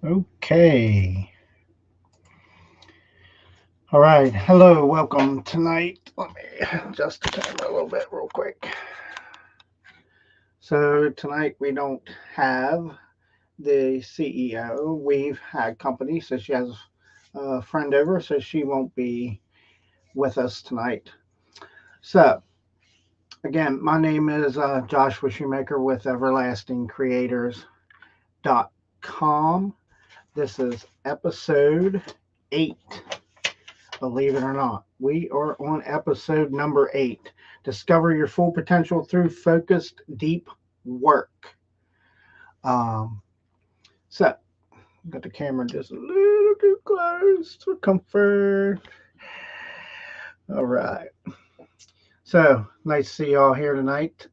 Okay. All right. Hello. Welcome tonight. Let me adjust the camera a little bit real quick. So tonight we don't have the CEO. We've had company, so she has a friend over, so she won't be with us tonight. So again, my name is Joshua Shoemaker with EverlastingCreators.com. This is episode 8. Believe it or not, we are on episode number 8. Discover your full potential through focused, deep work. Um, so, got the camera just a little too close for comfort. All right. So, nice to see y'all here tonight.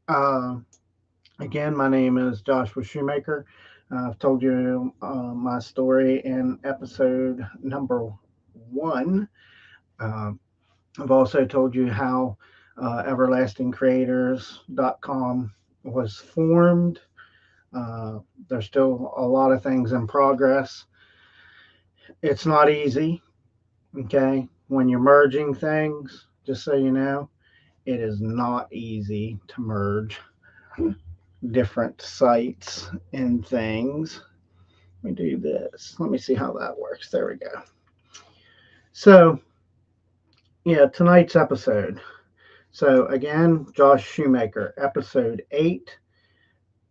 Again, my name is Joshua Shoemaker. I've told you my story in episode number 1. Um, I've also told you how everlastingcreators.com was formed. There's still a lot of things in progress. It's not easy, okay? When you're merging things, just so you know, it is not easy to merge different sites and things. Let me do this. Let me see how that works. There we go. So, yeah, tonight's episode. So, again, Josh Shoemaker, episode 8.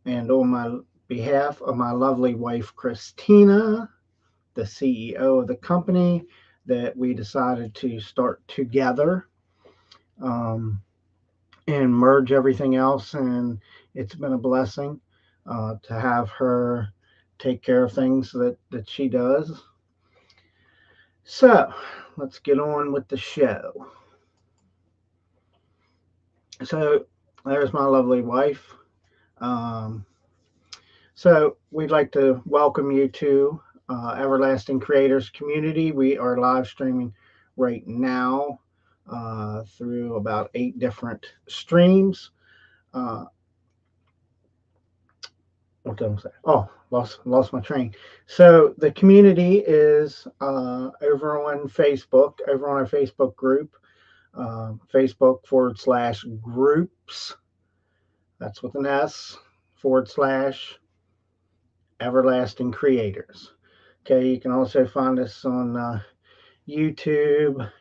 And on my behalf of my lovely wife, Christina, the CEO of the company, that we decided to start together um, and merge everything else. And it's been a blessing to have her take care of things that she does. So let's get on with the show. So there's my lovely wife. Um, So we'd like to welcome you to Everlasting Creators Community. We are live streaming right now through about 8 different streams. Uh, what did I say? Oh, lost my train. So the community is over on Facebook, over on our Facebook group, Facebook.com/groups. That's with an S / Everlasting Creators. Okay, you can also find us on YouTube,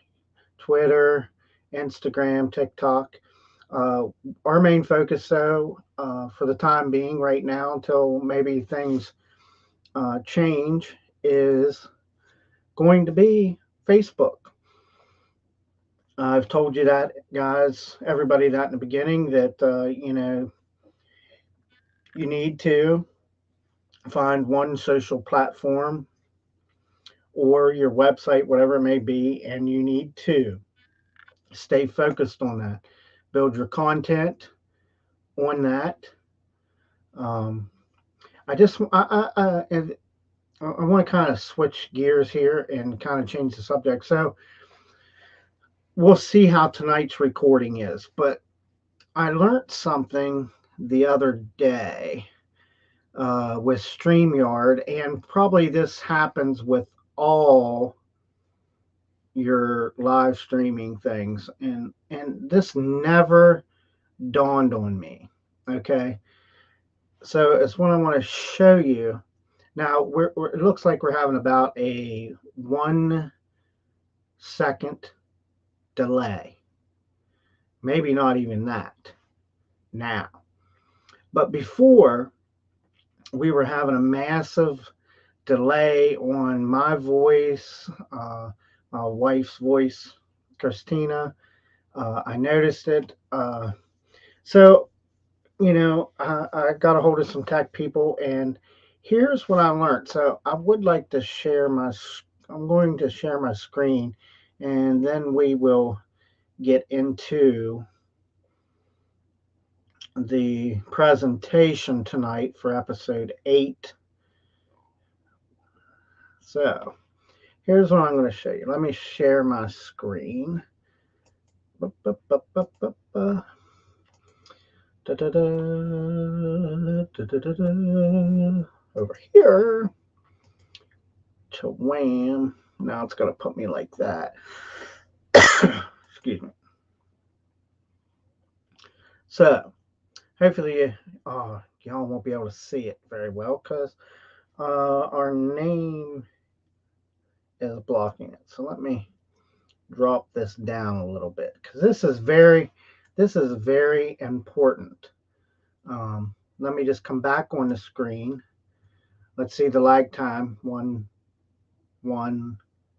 Twitter, Instagram, TikTok. Uh, our main focus, though, for the time being, right now, until maybe things change, is going to be Facebook. I've told you that, guys, everybody, that in the beginning, that you need to find one social platform or your website, whatever it may be, and you need to stay focused on that. Build your content on that. Um, I just I want to kind of switch gears here and kind of change the subject. So we'll see how tonight's recording is. But I learned something the other day with StreamYard, and probably this happens with all your live streaming things, and this never dawned on me. Okay, so it's what I want to show you. Now it looks like we're having about a 1 second delay, maybe not even that now, but before we were having a massive delay on my voice, my wife's voice, Christina. I noticed it. So I got a hold of some tech people, and here's what I learned. So I would like to share I'm going to share my screen, and then we will get into the presentation tonight for episode 8. So here's what I'm going to show you. Let me share my screen. Ba, ba, ba, ba, ba, ba. Da, da, da, da, da, da, da. Over here. to wham. Now it's going to put me like that. Excuse me. So hopefully y'all won't be able to see it very well because our name is blocking it. So let me drop this down a little bit because this is very important. Let me just come back on the screen. Let's see the lag time. 1, 1,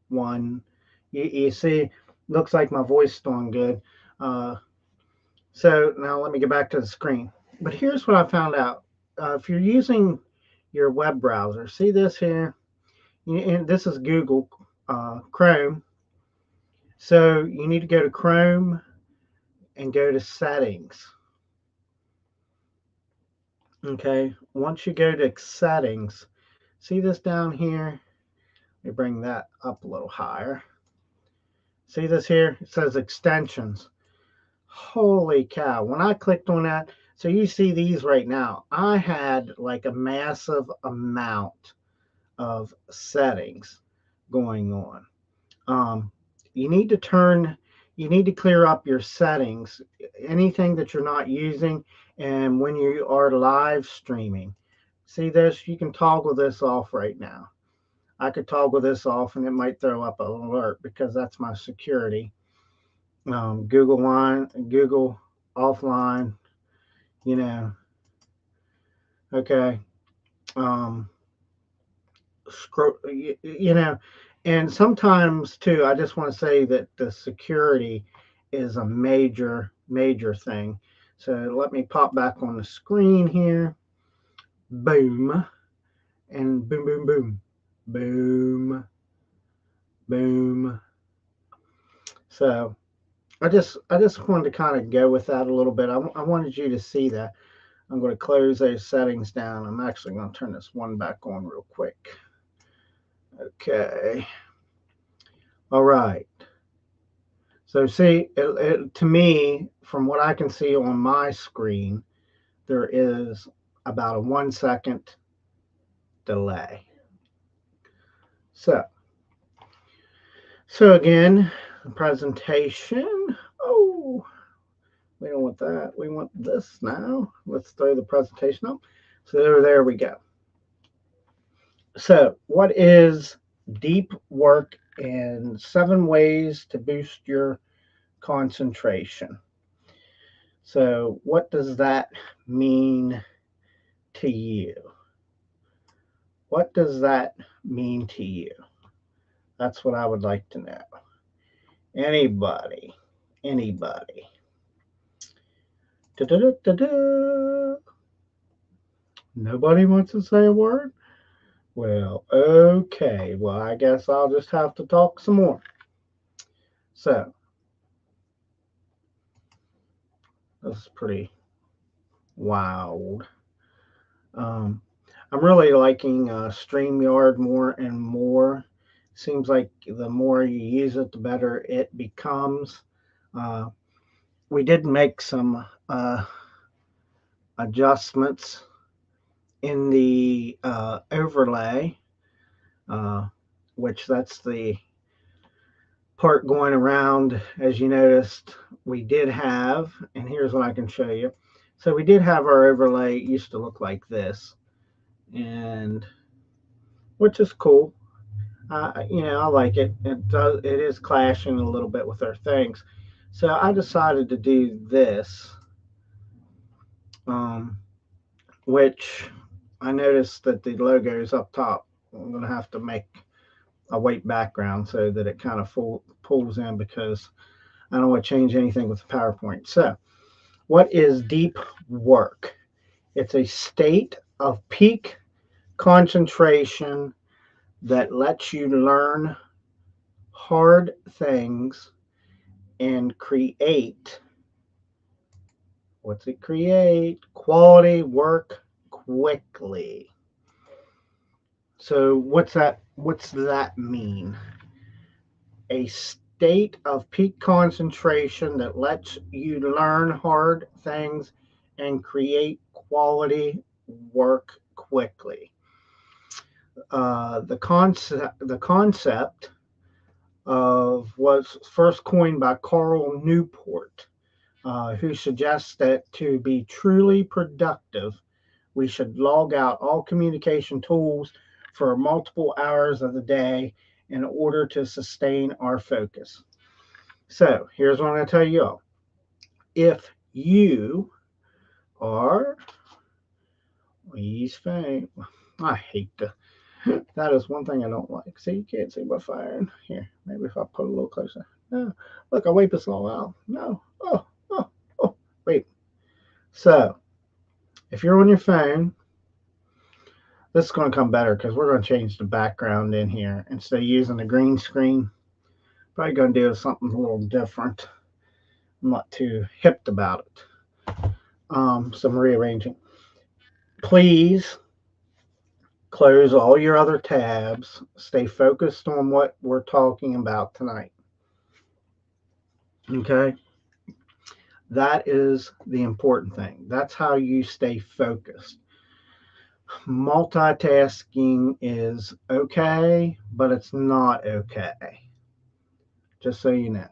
1. You see, looks like my voice is doing good. So now let me get back to the screen. But here's what I found out. If you're using your web browser, see this here? And this is Google Chrome. So you need to go to Chrome and go to settings. Okay, once you go to settings, see this down here? Let me bring that up a little higher. See this here? It says extensions. Holy cow. When I clicked on that, so you see these right now, I had like a massive amount of settings going on. You need to clear up your settings, anything that you're not using, and when you are live streaming. See this? You can toggle this off right now. I could toggle this off and it might throw up an alert because that's my security. Google line, Google offline, you know. Okay. Scroll, you know, and sometimes too, I just want to say that the security is a major thing. So let me pop back on the screen here. Boom. And boom, boom, boom. Boom. Boom. So I just wanted to kind of go with that a little bit. I wanted you to see that. I'm going to close those settings down. I'm actually going to turn this one back on real quick. Okay. All right. So see, to me, from what I can see on my screen, there is about a 1 second delay. So again, the presentation. Oh, we don't want that. We want this now. Let's throw the presentation up. So there we go. So what is deep work and 7 ways to boost your concentration? So what does that mean to you? What does that mean to you? That's what I would like to know. Anybody? Da-da-da-da-da. Nobody wants to say a word? Well, okay. Well, I guess I'll just have to talk some more. So, this is pretty wild. I'm really liking StreamYard more and more. Seems like the more you use it, the better it becomes. We did make some adjustments in the overlay, which that's the part going around. As you noticed, we did have, and here's what I can show you. So we did have our overlay. It used to look like this, and which is cool. I like it. It is clashing a little bit with our things. So I decided to do this, which I noticed that the logo is up top. I'm going to have to make a white background so that it kind of pulls in because I don't want to change anything with the PowerPoint. So what is deep work? It's a state of peak concentration that lets you learn hard things and create, what's it create? Quality work quickly. So what's that mean? A state of peak concentration that lets you learn hard things and create quality work quickly. the concept of was first coined by Carl Newport, who suggests that to be truly productive, we should log out all communication tools for multiple hours of the day in order to sustain our focus. So here's what I'm going to tell you all. If you are, please fame. I hate that is one thing I don't like. See, you can't see my phone. Here, maybe if I put it a little closer. No, look, I wipe this all out. No, oh, wait. So, if you're on your phone, this is going to come better because we're going to change the background in here. Instead of using the green screen, probably going to do something a little different. I'm not too hip about it. Some rearranging. Please close all your other tabs. Stay focused on what we're talking about tonight. Okay? That is the important thing. That's how you stay focused. Multitasking is okay, but it's not okay. Just so you know.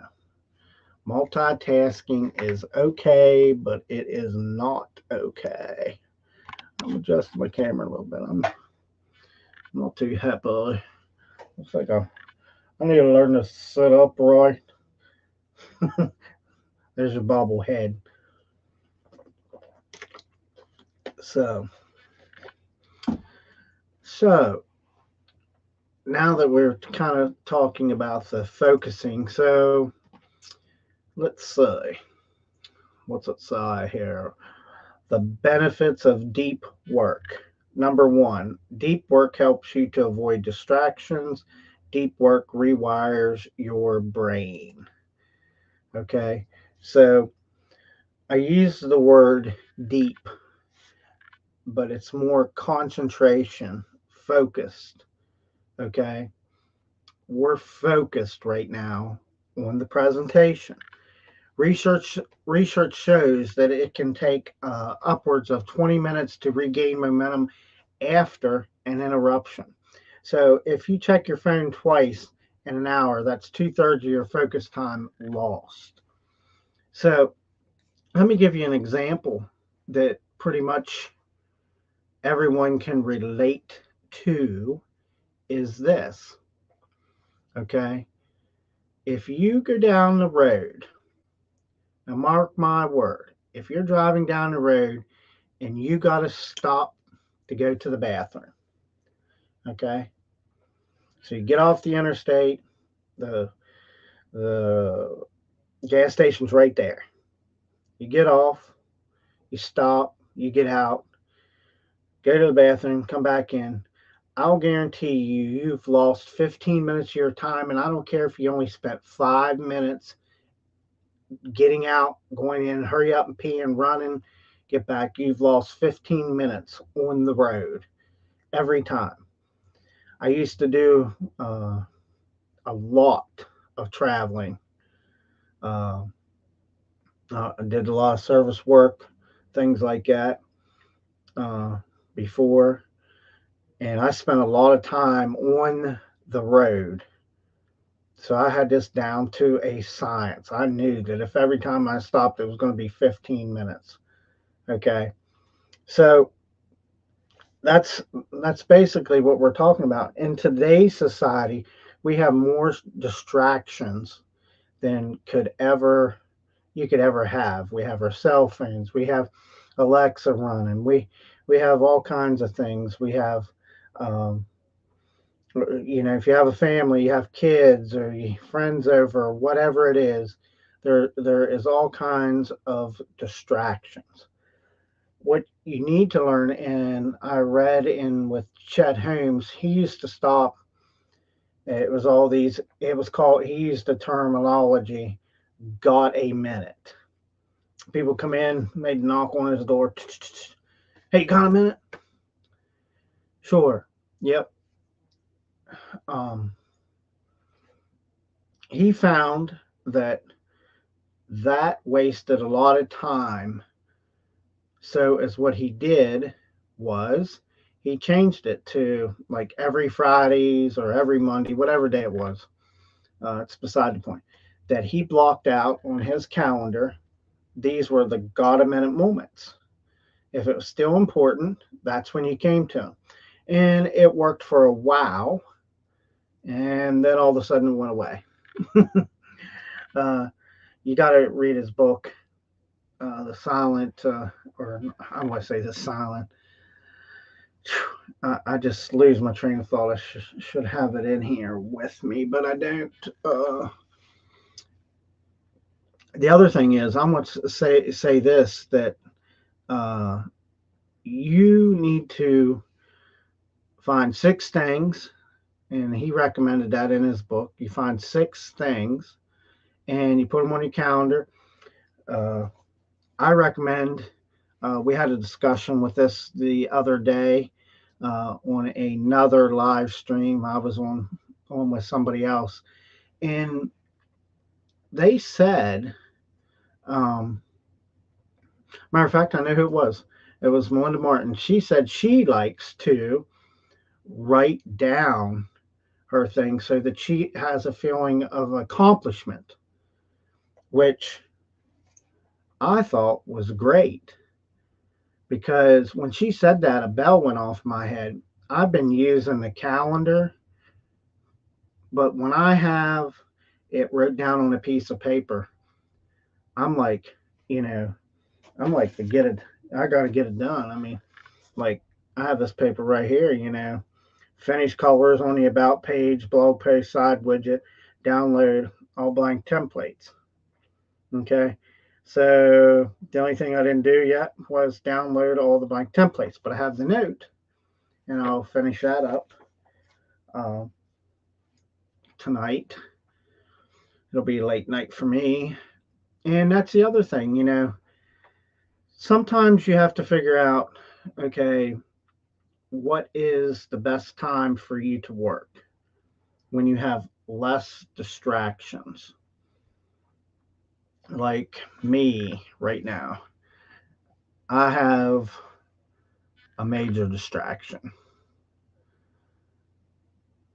Multitasking is okay, but it is not okay. I'm adjusting my camera a little bit. I'm not too happy. Looks like I need to learn to sit upright. There's your bobblehead. So now that we're kind of talking about the focusing, so let's see. What's it say here? The benefits of deep work. Number one, deep work helps you to avoid distractions. Deep work rewires your brain. Okay, so I use the word deep, but it's more concentration, focused. Okay, we're focused right now on the presentation. Research shows that it can take upwards of 20 minutes to regain momentum after an interruption. So if you check your phone twice in an hour, that's 2/3 of your focus time lost. So let me give you an example that pretty much everyone can relate to is this. Okay. If you go down the road, now mark my word, if you're driving down the road and you got to stop to go to the bathroom, okay? So you get off the interstate, the gas station's right there. You get off, you stop, you get out, go to the bathroom, come back in. I'll guarantee you've lost 15 minutes of your time, and I don't care if you only spent 5 minutes getting out, going in, hurry up and pee and running, get back. You've lost 15 minutes on the road every time. I used to do a lot of traveling. Uh, I did a lot of service work, things like that before, and I spent a lot of time on the road. So I had this down to a science. I knew that if every time I stopped, it was going to be 15 minutes. Okay. So that's basically what we're talking about. In today's society, we have more distractions than you could ever have. We have our cell phones, we have Alexa running, we have all kinds of things. We have um, if you have a family, you have kids or you friends over, whatever it is, there is all kinds of distractions. What you need to learn, and I read in with Chet Holmes, he used to stop. It was all these. It was called. He used the terminology. Got a minute. People come in, they'd knock on his door. Hey, got a minute? Sure. Yep. Um, he found that wasted a lot of time. So, as what he did was he changed it to like every Fridays or every Monday, whatever day it was. It's beside the point. That he blocked out on his calendar. These were the God a minute moments. If it was still important, that's when you came to him. And it worked for a while. And then all of a sudden it went away. uh, you got to read his book, The Silent, or I want to say The Silent. I just lose my train of thought. I should have it in here with me, but I don't. The other thing is, I'm going to say this, that uh, you need to find 6 things, and he recommended that in his book. You find 6 things, and you put them on your calendar. Uh, I recommend. We had a discussion with this the other day on another live stream. I was on with somebody else, and they said, um, matter of fact, I know who it was. It was Melinda Martin. She said she likes to write down her thing so that she has a feeling of accomplishment, which I thought was great, because when she said that, a bell went off in my head. I've been using the calendar, but when I have it wrote down on a piece of paper, I'm like, you know, I'm like, to get it, I got to get it done. I mean, like, I have this paper right here, finish colors on the about page, blog post side widget, download all blank templates. Okay. So the only thing I didn't do yet was download all the blank templates, but I have the note, and I'll finish that up uh, tonight. It'll be late night for me. And that's the other thing, sometimes you have to figure out, okay, what is the best time for you to work when you have less distractions? Like me right now, I have a major distraction.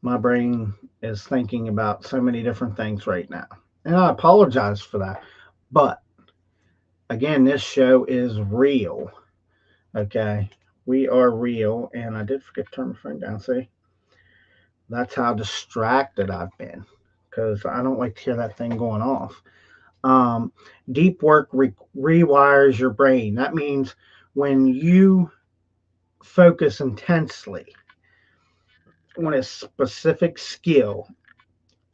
My brain is thinking about so many different things right now. And I apologize for that. But again, this show is real. Okay. We are real. And I did forget to turn my phone down. See, that's how distracted I've been, because I don't like to hear that thing going off. Um, Deep work rewires your brain. That means when you focus intensely on a specific skill,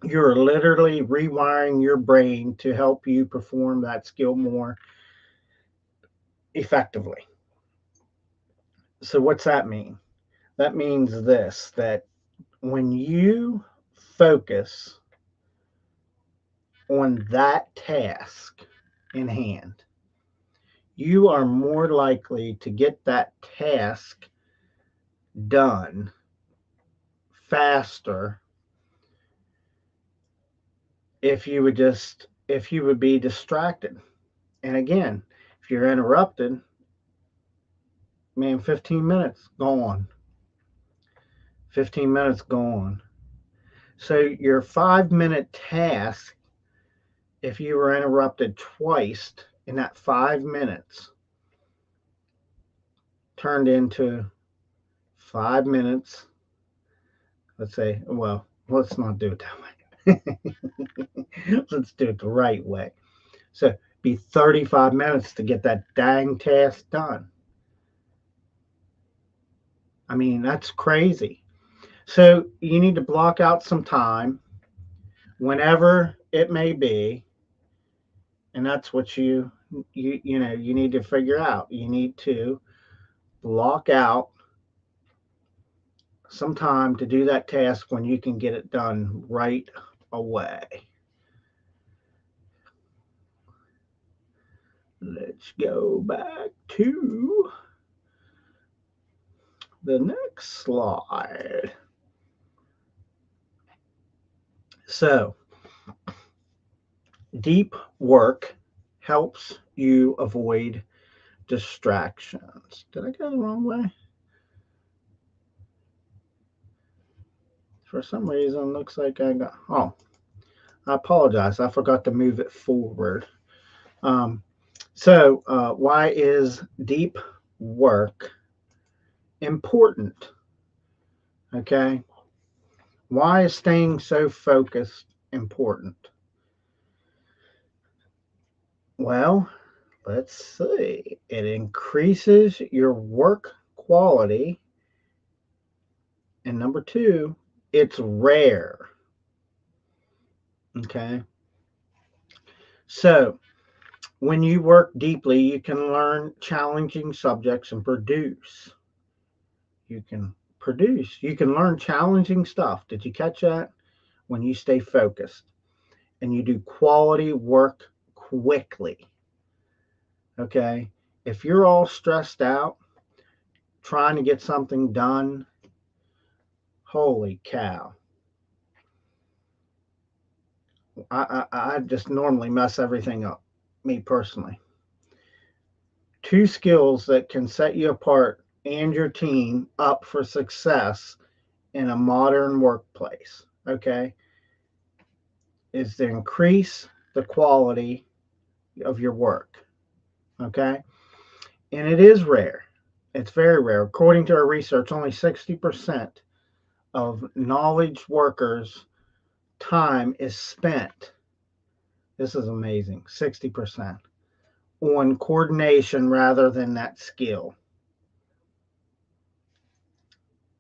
you're literally rewiring your brain to help you perform that skill more effectively. So, what's that mean? That means this, that when you focus on that task in hand, you are more likely to get that task done faster if you would be distracted. And again, if you're interrupted, man, 15 minutes gone. 15 minutes gone. So your 5-minute task, if you were interrupted twice in that 5 minutes, turned into 5 minutes. Let's say, well, let's not do it that way. Let's do it the right way. So be 35 minutes to get that dang task done. I mean, that's crazy. So you need to block out some time whenever it may be, and that's what you need to figure out. You need to block out some time to do that task when you can get it done right away. Let's go back to the next slide. So, deep work helps you avoid distractions. Did I go the wrong way? For some reason, looks like I got. Oh, I apologize. I forgot to move it forward. Um, why is deep work important? Okay. Why is staying so focused important? Well, let's see. It increases your work quality. And number two, it's rare. Okay. So, when you work deeply, you can learn challenging subjects and produce. You can produce. You can learn challenging stuff. Did you catch that? When you stay focused and you do quality work quickly. Okay. If you're all stressed out trying to get something done, holy cow. I just normally mess everything up, me personally. Two skills that can set you apart and your team up for success in a modern workplace, okay, is to increase the quality of your work, okay? And it is rare. It's very rare. According to our research, only 60% of knowledge workers' time is spent. This is amazing. 60% on coordination rather than that skill.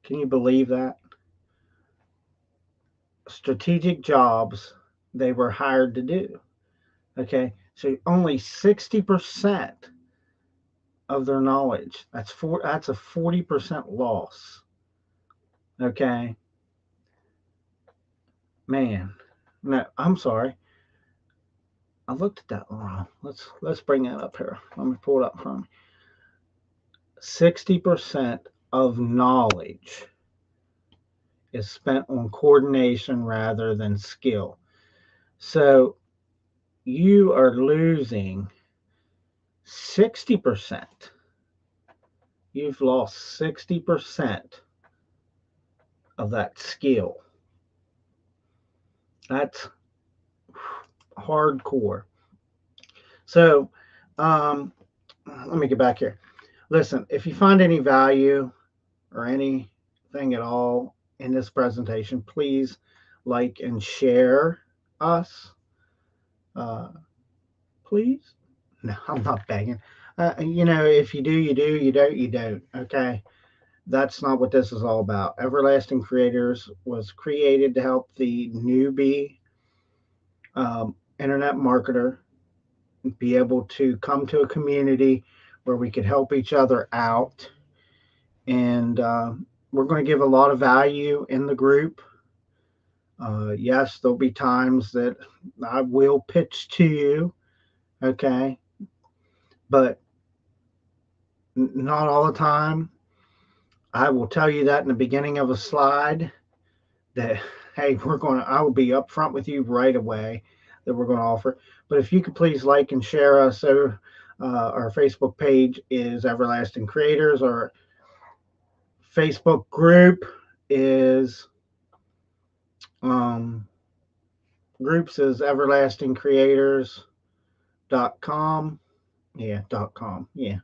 Can you believe that? Strategic jobs they were hired to do. Okay, so only 60% of their knowledge. That's a 40% loss. Okay, man. No, I'm sorry. I looked at that wrong. Let's bring that up here. Let me pull it up from me. 60% of knowledge is spent on coordination rather than skill. So you are losing 60%. You've lost 60% of that skill. That's hardcore. So, let me get back here. Listen, if you find any value or anything at all in this presentation, please like and share us. Uh, please. No, I'm not begging. If you do, you do. You don't, you don't. Okay. That's not what this is all about. Everlasting Creators was created to help the newbie internet marketer be able to come to a community where we could help each other out. And we're going to give a lot of value in the group. Yes, there'll be times that I will pitch to you, okay, but not all the time. I will tell you that in the beginning of a slide that, hey, I will be upfront with you right away that we're going to offer. But if you could please like and share us. So our Facebook page is Everlasting Creators. Our Facebook group is groups is everlastingcreators.com. Yeah, .com. Yeah.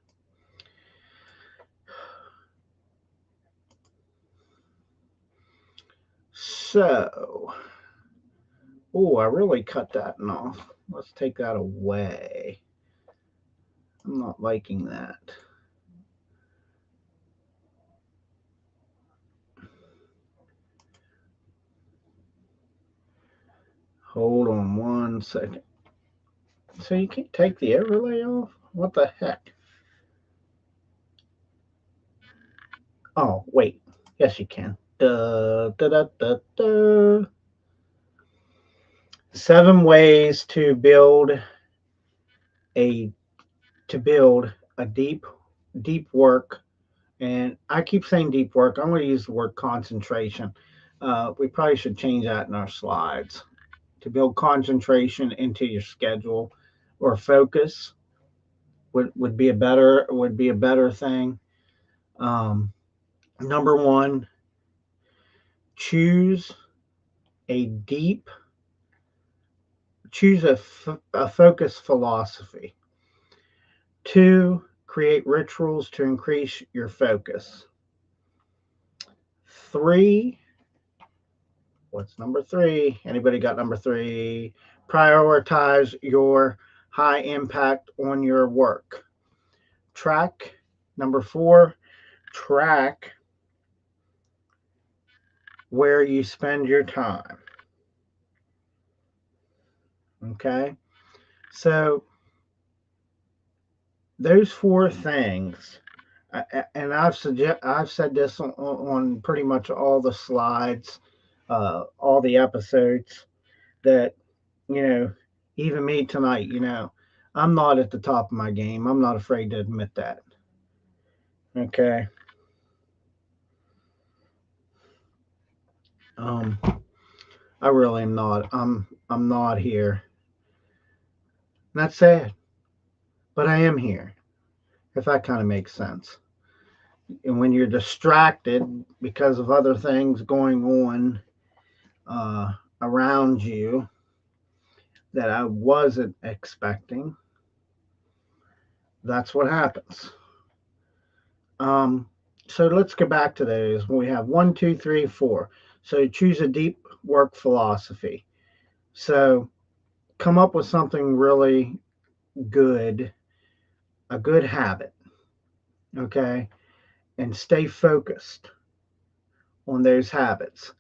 So, I really cut that off. Let's take that away. I'm not liking that. Hold on 1 second. So you can't take the overlay off? What the heck? Oh, wait. Yes, you can. 7 ways to build a deep work. And I keep saying deep work. I'm going to use the word concentration. We probably should change that in our slides. To build concentration into your schedule or focus would be a better thing. Number one, choose a deep, choose a focused philosophy. 2, create rituals to increase your focus. 3, what's number 3? Anybody got number 3? Prioritize your high impact on your work. Track, number 4, track where you spend your time. Okay? So, those 4 things, and I've said this on pretty much all the slides, all the episodes, that, you know, even me tonight, I'm not at the top of my game. I'm not afraid to admit that. Okay. Um, I really am not. I'm not here. And that's sad, but I am here. If that kind of makes sense. And when you're distracted because of other things going on uh, around you that I wasn't expecting, that's what happens. Um, so let's go back to those. We have 1, 2, 3, 4. So choose a deep work philosophy. So come up with something really good, a good habit, okay? And stay focused on those habits.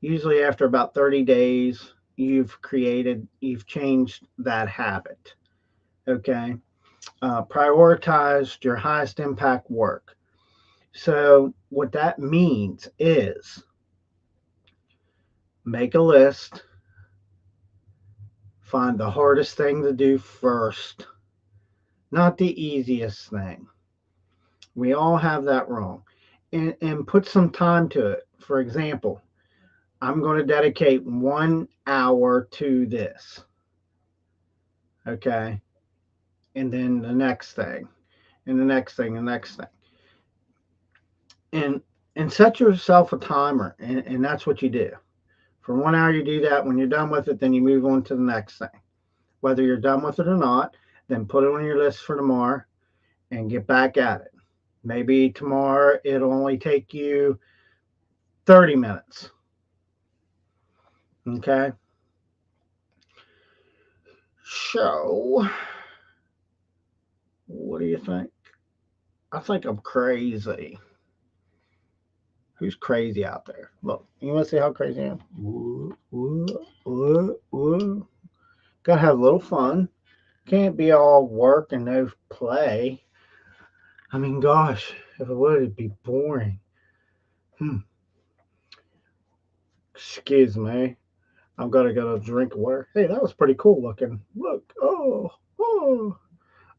Usually, after about 30 days, you've changed that habit, okay? Prioritized your highest impact work. So, what that means is make a list, find the hardest thing to do first, not the easiest thing. We all have that wrong. And put some time to it. For example, I'm going to dedicate 1 hour to this. Okay. And then the next thing, and the next thing, and the next thing. And set yourself a timer, and that's what you do. For 1 hour, you do that. When you're done with it, then you move on to the next thing. Whether you're done with it or not, then put it on your list for tomorrow and get back at it. Maybe tomorrow it'll only take you 30 minutes. Okay. So, what do you think? I think I'm crazy. Who's crazy out there? Look, you want to see how crazy I am? Ooh, ooh, ooh, ooh. Gotta have a little fun. Can't be all work and no play. I mean, gosh, if it would, it'd be boring. Hmm. Excuse me. I've got to get a drink of water. Hey, that was pretty cool looking. Look. Oh,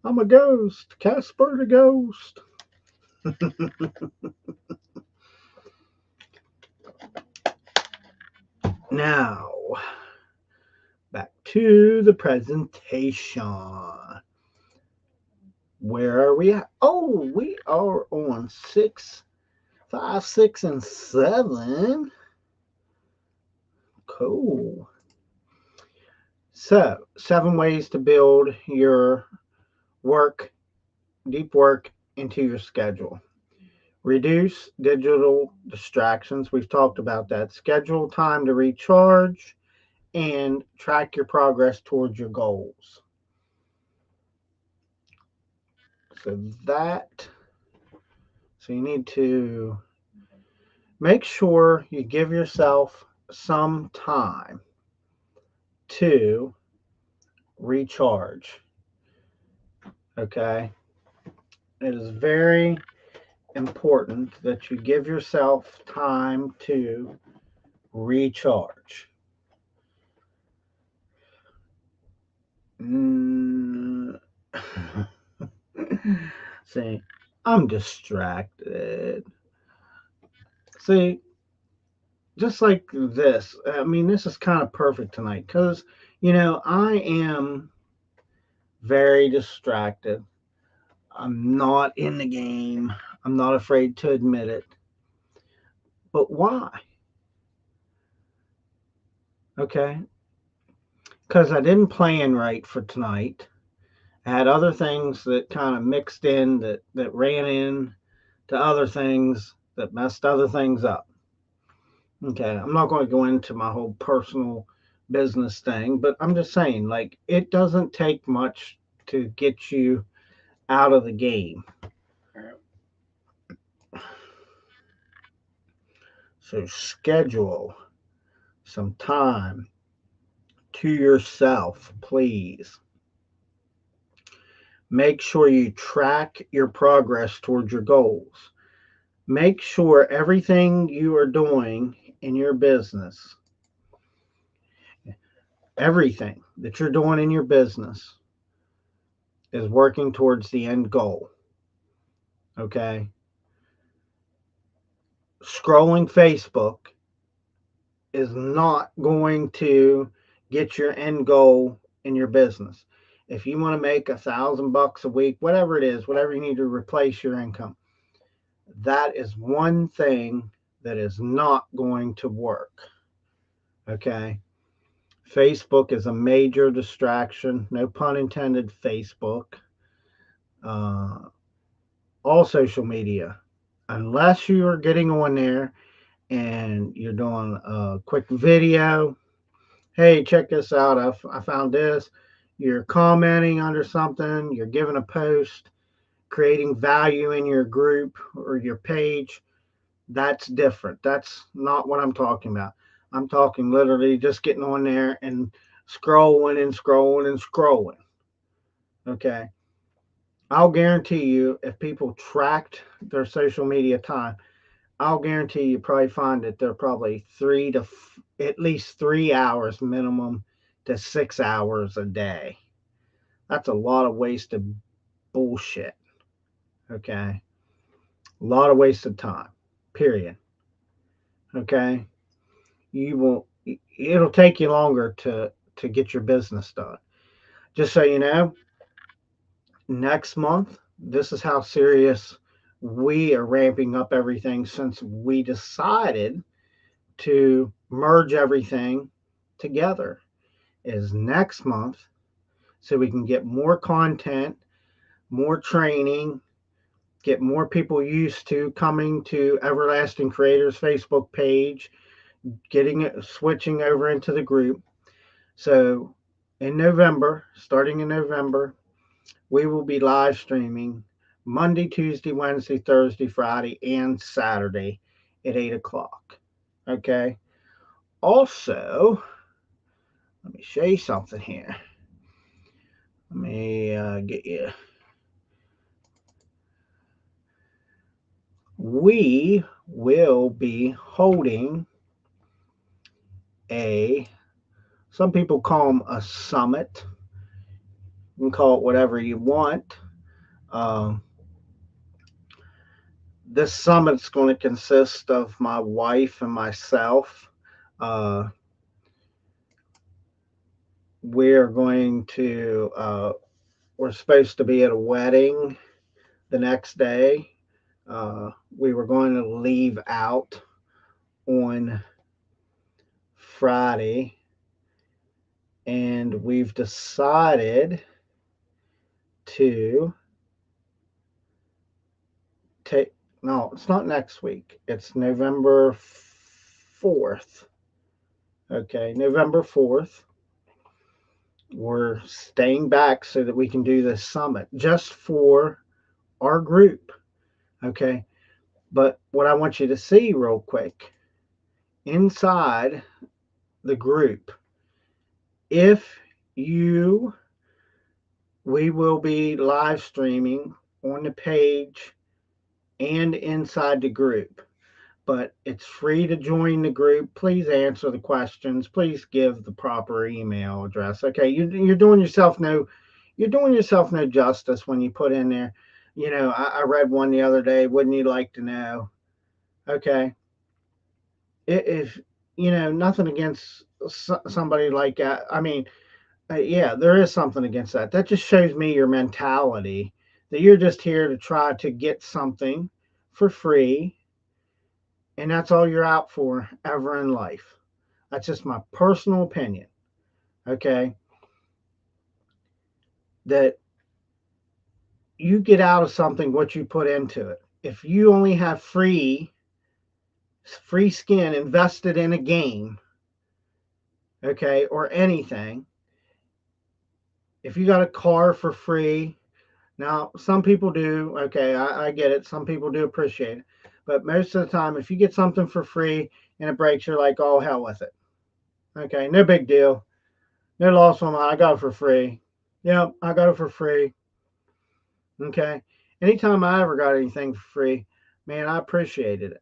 I'm a ghost. Casper the ghost. Now, back to the presentation. Where are we at? Oh, we are on 6, 5, 6, and 7. Cool. So, 7 ways to build your work, deep work, into your schedule. Reduce digital distractions. We've talked about that. Schedule time to recharge and track your progress towards your goals. So you need to make sure you give yourself some time to recharge. Okay? It is very important that you give yourself time to recharge. Mm. See, I'm distracted. See, just like this, I mean, this is kind of perfect tonight because, I am very distracted. I'm not in the game. I'm not afraid to admit it. But why? Okay. Because I didn't plan right for tonight. I had other things that kind of mixed in that ran in to other things that messed other things up. Okay. I'm not going to go into my whole personal business thing, but I'm just saying, like, it doesn't take much to get you out of the game. So schedule some time to yourself, please. Make sure you track your progress towards your goals. Make sure everything you are doing in your business, everything that you're doing in your business is working towards the end goal. Okay. Scrolling Facebook is not going to get your end goal in your business. If you want to make $1,000 a week, whatever it is, whatever you need to replace your income, that is one thing that is not going to work. Okay. Facebook is a major distraction. No pun intended, Facebook. Uh, all social media, unless you are getting on there and you're doing a quick video. Hey, check this out. I found this. You're commenting under something, you're giving a post, creating value in your group or your page. That's different. That's not what I'm talking about. I'm talking literally just getting on there and scrolling and scrolling and scrolling. Okay. I'll guarantee you, if people tracked their social media time, I'll guarantee you probably find that they're probably at least 3 hours minimum to 6 hours a day. That's a lot of wasted bullshit. Okay. A lot of wasted time. Period. Okay. You will, it'll take you longer to get your business done. Just so you know, next month, this is how serious we are ramping up everything since we decided to merge everything together. Is next month so we can get more content, more training, get more people used to coming to Everlasting Creators Facebook page, getting it switching over into the group. So in November, starting in November, we will be live streaming Monday, Tuesday, Wednesday, Thursday, Friday, and Saturday at 8 o'clock. Okay. Also, let me show you something here. Let me get you. We will be holding some people call them a summit. You can call it whatever you want. Um, this summit's going to consist of my wife and myself. Uh, we're going to, we're supposed to be at a wedding the next day. We were going to leave out on Friday, and we've decided to take, no, it's not next week. It's November 4th. Okay, November 4th. We're staying back so that we can do this summit just for our group. Okay, but what I want you to see real quick inside the group, if you, we will be live streaming on the page and inside the group, but it's free to join the group. Please answer the questions. Please give the proper email address. Okay, you're doing yourself no, you're doing yourself no justice when you put in there. You know, I read one the other day. Wouldn't you like to know? Okay, if you know, nothing against somebody like that. I mean, yeah, there is something against that. That just shows me your mentality that you're just here to try to get something for free, and that's all you're out for ever in life. That's just my personal opinion. Okay. That you get out of something what you put into it. If you only have free skin invested in a game, okay, or anything, if you got a car for free, now some people do, okay, I get it. Some people do appreciate it. But most of the time, if you get something for free and it breaks, you're like, oh, hell with it. Okay, no big deal. No loss on mine. I got it for free. Yep, I got it for free. Okay. Anytime I ever got anything for free, man, I appreciated it.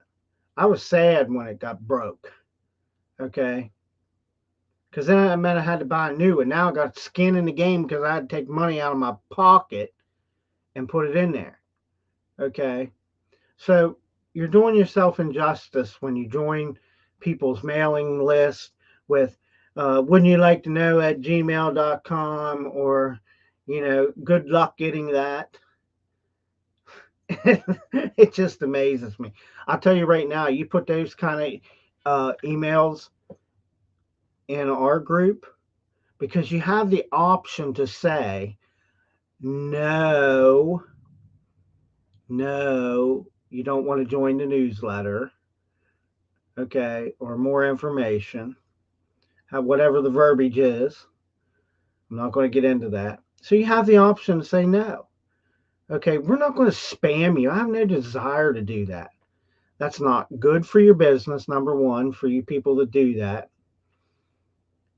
I was sad when it got broke. Okay. Because then I meant I had to buy a new one. Now I got skin in the game because I had to take money out of my pocket and put it in there. Okay. So you're doing yourself injustice when you join people's mailing list with wouldn't you like to know at gmail.com or, good luck getting that. It just amazes me. I'll tell you right now, you put those kind of emails in our group because you have the option to say, no, no, you don't want to join the newsletter, okay, or more information, whatever the verbiage is. I'm not going to get into that. So you have the option to say no. Okay, we're not going to spam you. I have no desire to do that. That's not good for your business, number one, for you people that do that.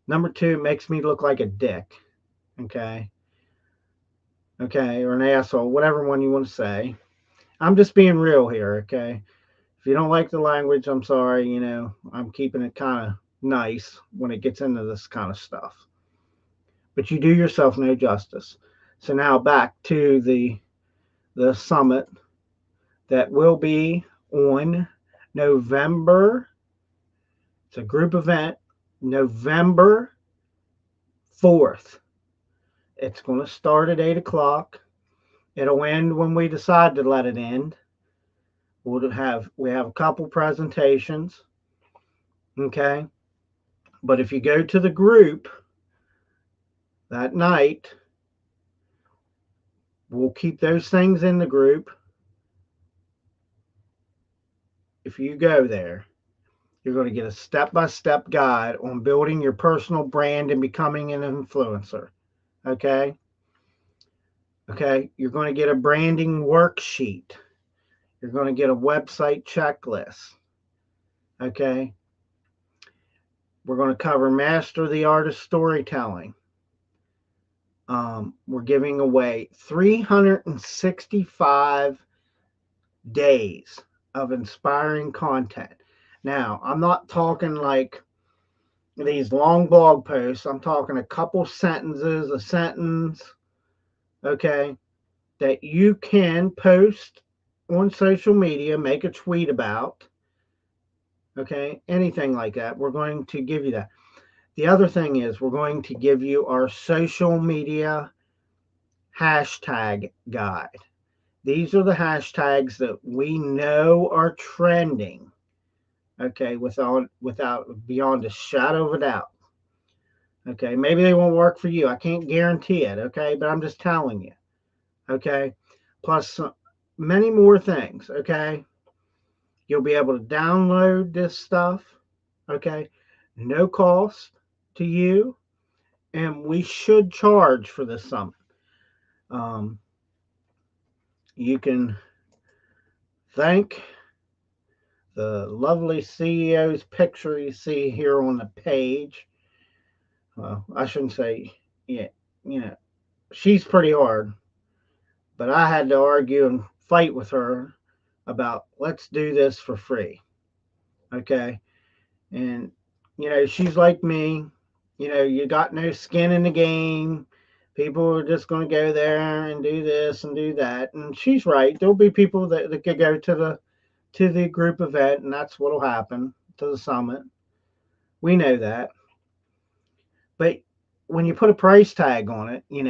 Number two, it makes me look like a dick. Okay. Okay. Or an asshole, whatever one you want to say. I'm just being real here. Okay. If you don't like the language, I'm sorry. I'm keeping it kind of nice when it gets into this kind of stuff. But you do yourself no justice. So now back to the summit that will be on November. It's a group event, November 4th. It's going to start at 8 o'clock. It'll end when we decide to let it end. We have a couple presentations. Okay. But if you go to the group that night, we'll keep those things in the group. If you go there, you're going to get a step-by-step guide on building your personal brand and becoming an influencer. Okay. Okay. You're going to get a branding worksheet. You're going to get a website checklist. Okay. We're going to cover Master the Art of Storytelling. We're giving away 365 days of inspiring content. Now, I'm not talking like these long blog posts. I'm talking a couple sentences, a sentence, okay, that you can post on social media, make a tweet about, okay, anything like that. We're going to give you that. The other thing is we're going to give you our social media hashtag guide. These are the hashtags that we know are trending, okay, without beyond a shadow of a doubt. Okay, maybe they won't work for you. I can't guarantee it, okay, but I'm just telling you. Okay, plus many more things, okay? You'll be able to download this stuff, okay? No cost to you, and we should charge for this summit. You can thank the lovely CEO's picture you see here on the page. Well, I shouldn't say, yeah, she's pretty hard, but I had to argue and fight with her about let's do this for free. Okay. And, she's like me, you got no skin in the game. People are just going to go there and do this and do that. And she's right. There'll be people that could go to the group event, and that's what'll happen to the summit. We know that. But when you put a price tag on it, we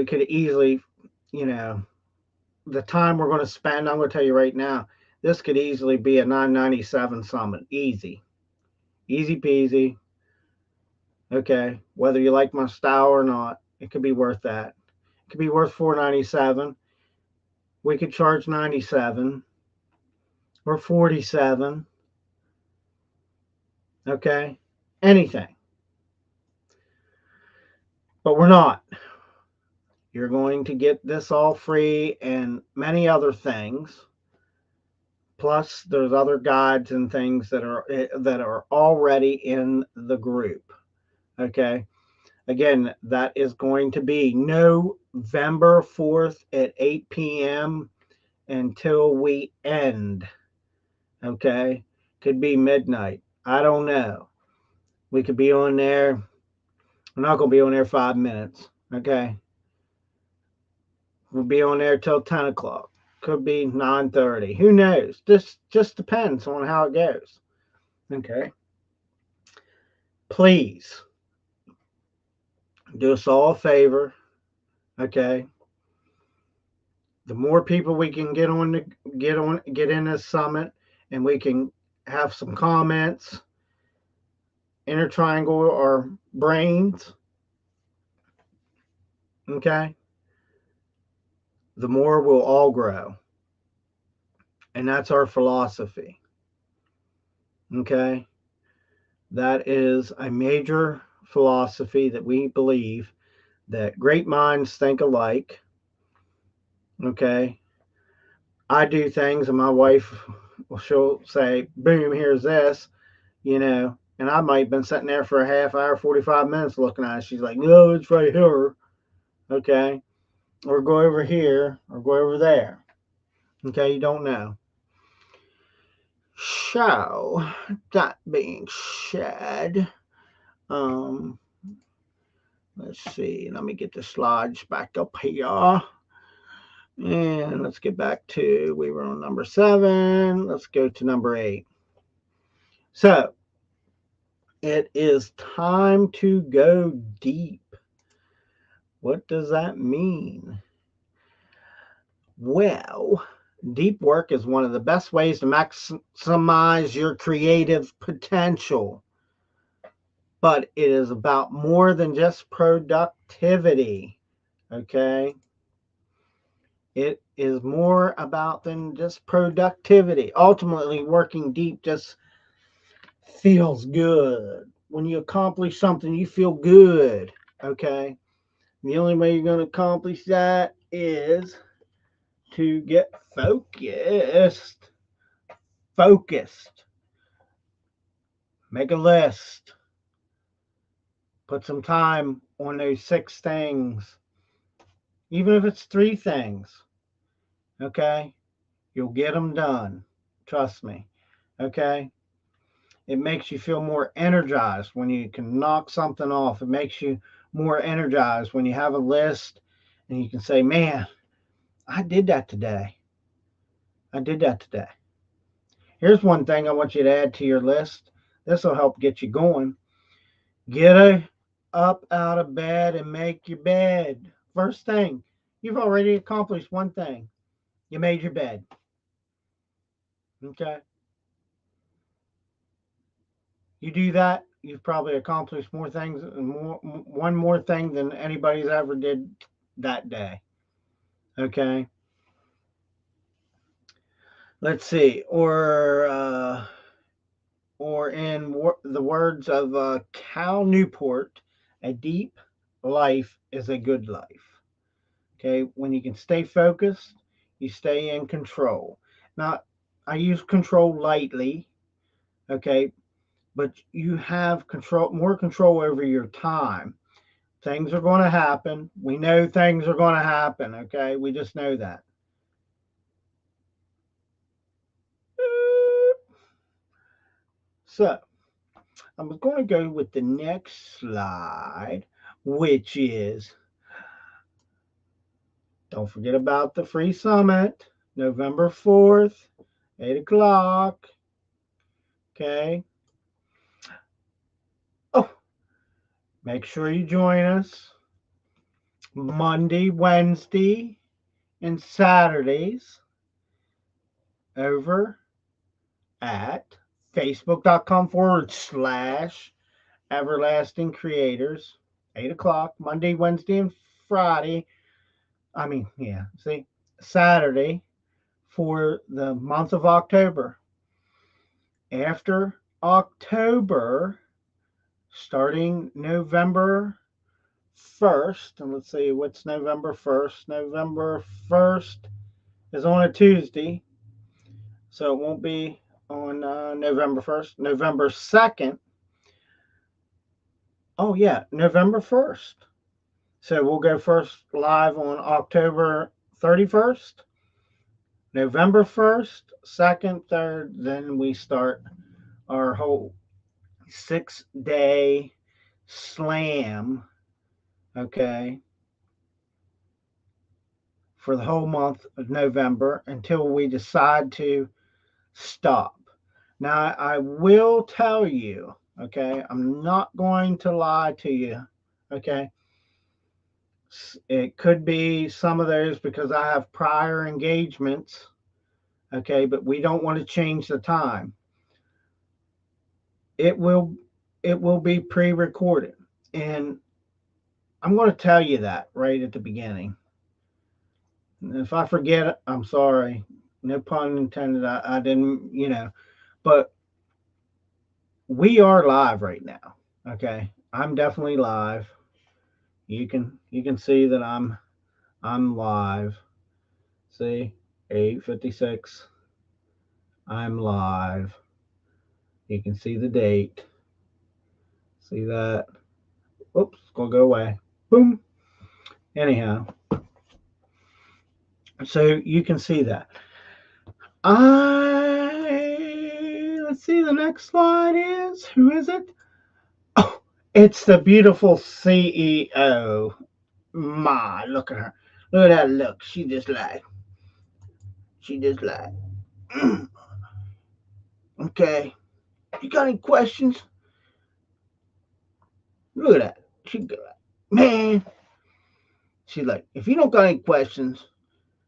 could easily, the time we're going to spend, I'm going to tell you right now, this could easily be a $9.97 summit. Easy. Easy peasy. Okay, whether you like my style or not, it could be worth that. It could be worth $4.97. We could charge 97 or 47. Okay, anything. But we're not. You're going to get this all free and many other things. Plus, there's other guides and things that are already in the group. Okay. Again, that is going to be November 4th at 8 p.m. until we end. Okay. Could be midnight. I don't know. We could be on there. We're not going to be on there 5 minutes. Okay. We'll be on there till 10 o'clock. Could be 9:30. Who knows? This just depends on how it goes. Okay. Please do us all a favor. Okay. The more people we can get in this summit, and we can have some comments, intertriangle our brains. Okay. The more we'll all grow. And that's our philosophy. Okay. That is a major philosophy that we believe that great minds think alike. Okay. I do things and my wife, she'll say, boom, here's this, and I might have been sitting there for a half hour, 45 minutes looking at it. She's like, no, it's right here. Okay. Or go over here or go over there. Okay. You don't know. So, that being said, let's see. Let me get the slides back up here. And let's get back to, we were on number 7. Let's go to number 8. So, it is time to go deep. What does that mean? Well, deep work is one of the best ways to maximize your creative potential. But it is about more than just productivity. Okay? It is more about than just productivity. Ultimately, working deep just feels good. When you accomplish something, you feel good. Okay? The only way you're going to accomplish that is to get focused. Focused. Make a list. Put some time on those 6 things. Even if it's 3 things. Okay? You'll get them done. Trust me. Okay? It makes you feel more energized when you can knock something off. It makes you more energized when you have a list and you can say, man, I did that today. I did that today. Here's one thing I want you to add to your list. This will help get you going. Get up out of bed and make your bed. First thing, you've already accomplished one thing. You made your bed. Okay? You do that, you've probably accomplished more things, one more thing than anybody's ever did that day. Okay? Let's see. Or in the words of Cal Newport, a deep life is a good life. Okay? When you can stay focused, you stay in control. Now, I use control lightly. Okay? But you have more control over your time. Things are going to happen. We know things are going to happen. Okay. We just know that. So I'm going to go with the next slide, which is, don't forget about the free summit, November 4th, 8 o'clock. Okay. Oh, make sure you join us Monday, Wednesday, and Saturdays over at Facebook.com/Everlasting Creators, 8 o'clock, Monday, Wednesday, and Friday. Saturday for the month of October. After October, starting November 1st, and let's see, what's November 1st? November 1st is on a Tuesday, so it won't be on November 1st. November 2nd, oh yeah, November 1st. So we'll go first live on October 31st, November 1st, 2nd, 3rd, then we start our whole 6-day slam, okay, for the whole month of November until we decide to stop. Now, I will tell you, okay, I'm not going to lie to you, okay. It could be some of those because I have prior engagements, okay, but we don't want to change the time. It will be pre-recorded, and I'm going to tell you that right at the beginning. If I forget, I'm sorry. No pun intended. I didn't, but we are live right now. Okay. I'm definitely live. You can see that I'm live. See, 8:56. I'm live. You can see the date. See that? Oops, it's gonna go away. Boom. Anyhow. So you can see that. Let's see, the next slide is, who is it? Oh, it's the beautiful CEO. Ma, look at her. Look at that look. She just like. Okay. You got any questions? Look at that. She got, man. She's like, if you don't got any questions,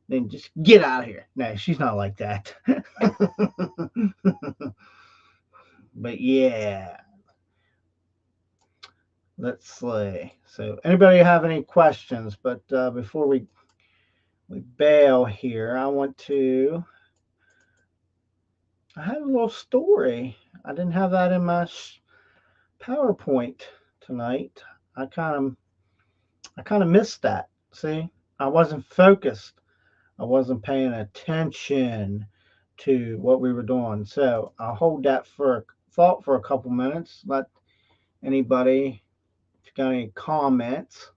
then just get out of here. No, she's not like that. But yeah. Let's see. So anybody have any questions? But before we bail here, I had a little story. I didn't have that in my PowerPoint tonight. I kind of missed that. See, I wasn't focused. I wasn't paying attention to what we were doing. So I'll hold that for thought for a couple minutes. Let anybody, if you got any comments,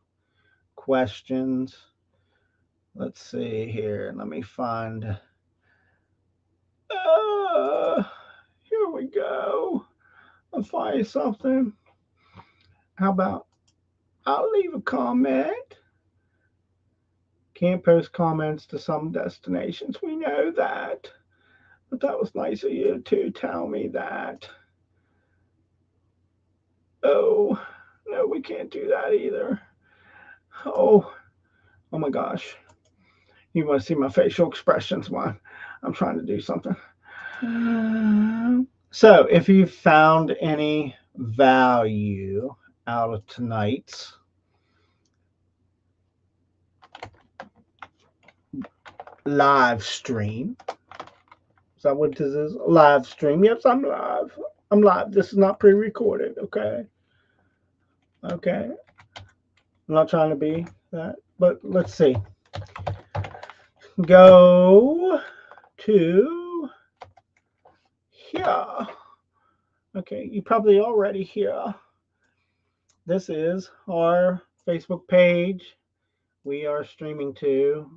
questions. Let's see here. Let me find. Here we go. I'll find something. How about I'll leave a comment. Can't post comments to some destinations. We know that. But that was nice of you to tell me that. Oh, no, we can't do that either. Oh my gosh. You want to see my facial expressions while I'm trying to do something. So, if you found any value out of tonight's live stream, is that what this is? Live stream. Yes, I'm live. I'm live. This is not pre-recorded, okay? Okay. I'm not trying to be that, but let's see. Go to here. Okay, you probably already here. This is our Facebook page. We are streaming to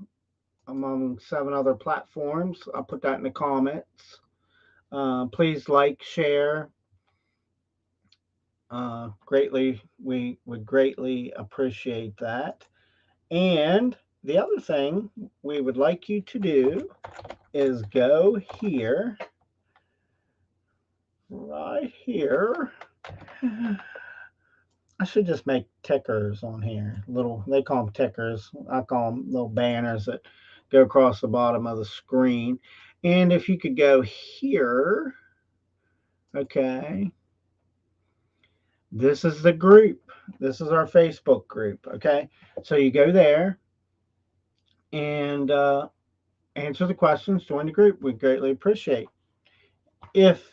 among 7 other platforms. I'll put that in the comments. Please like, share. We would greatly appreciate that. And the other thing we would like you to do is go here, right here. I should just make tickers on here. They call them tickers. I call them little banners that go across the bottom of the screen. And if you could go here, Okay. This is the group. This is our Facebook group. Okay. So you go there and answer the questions, join the group. We greatly appreciate if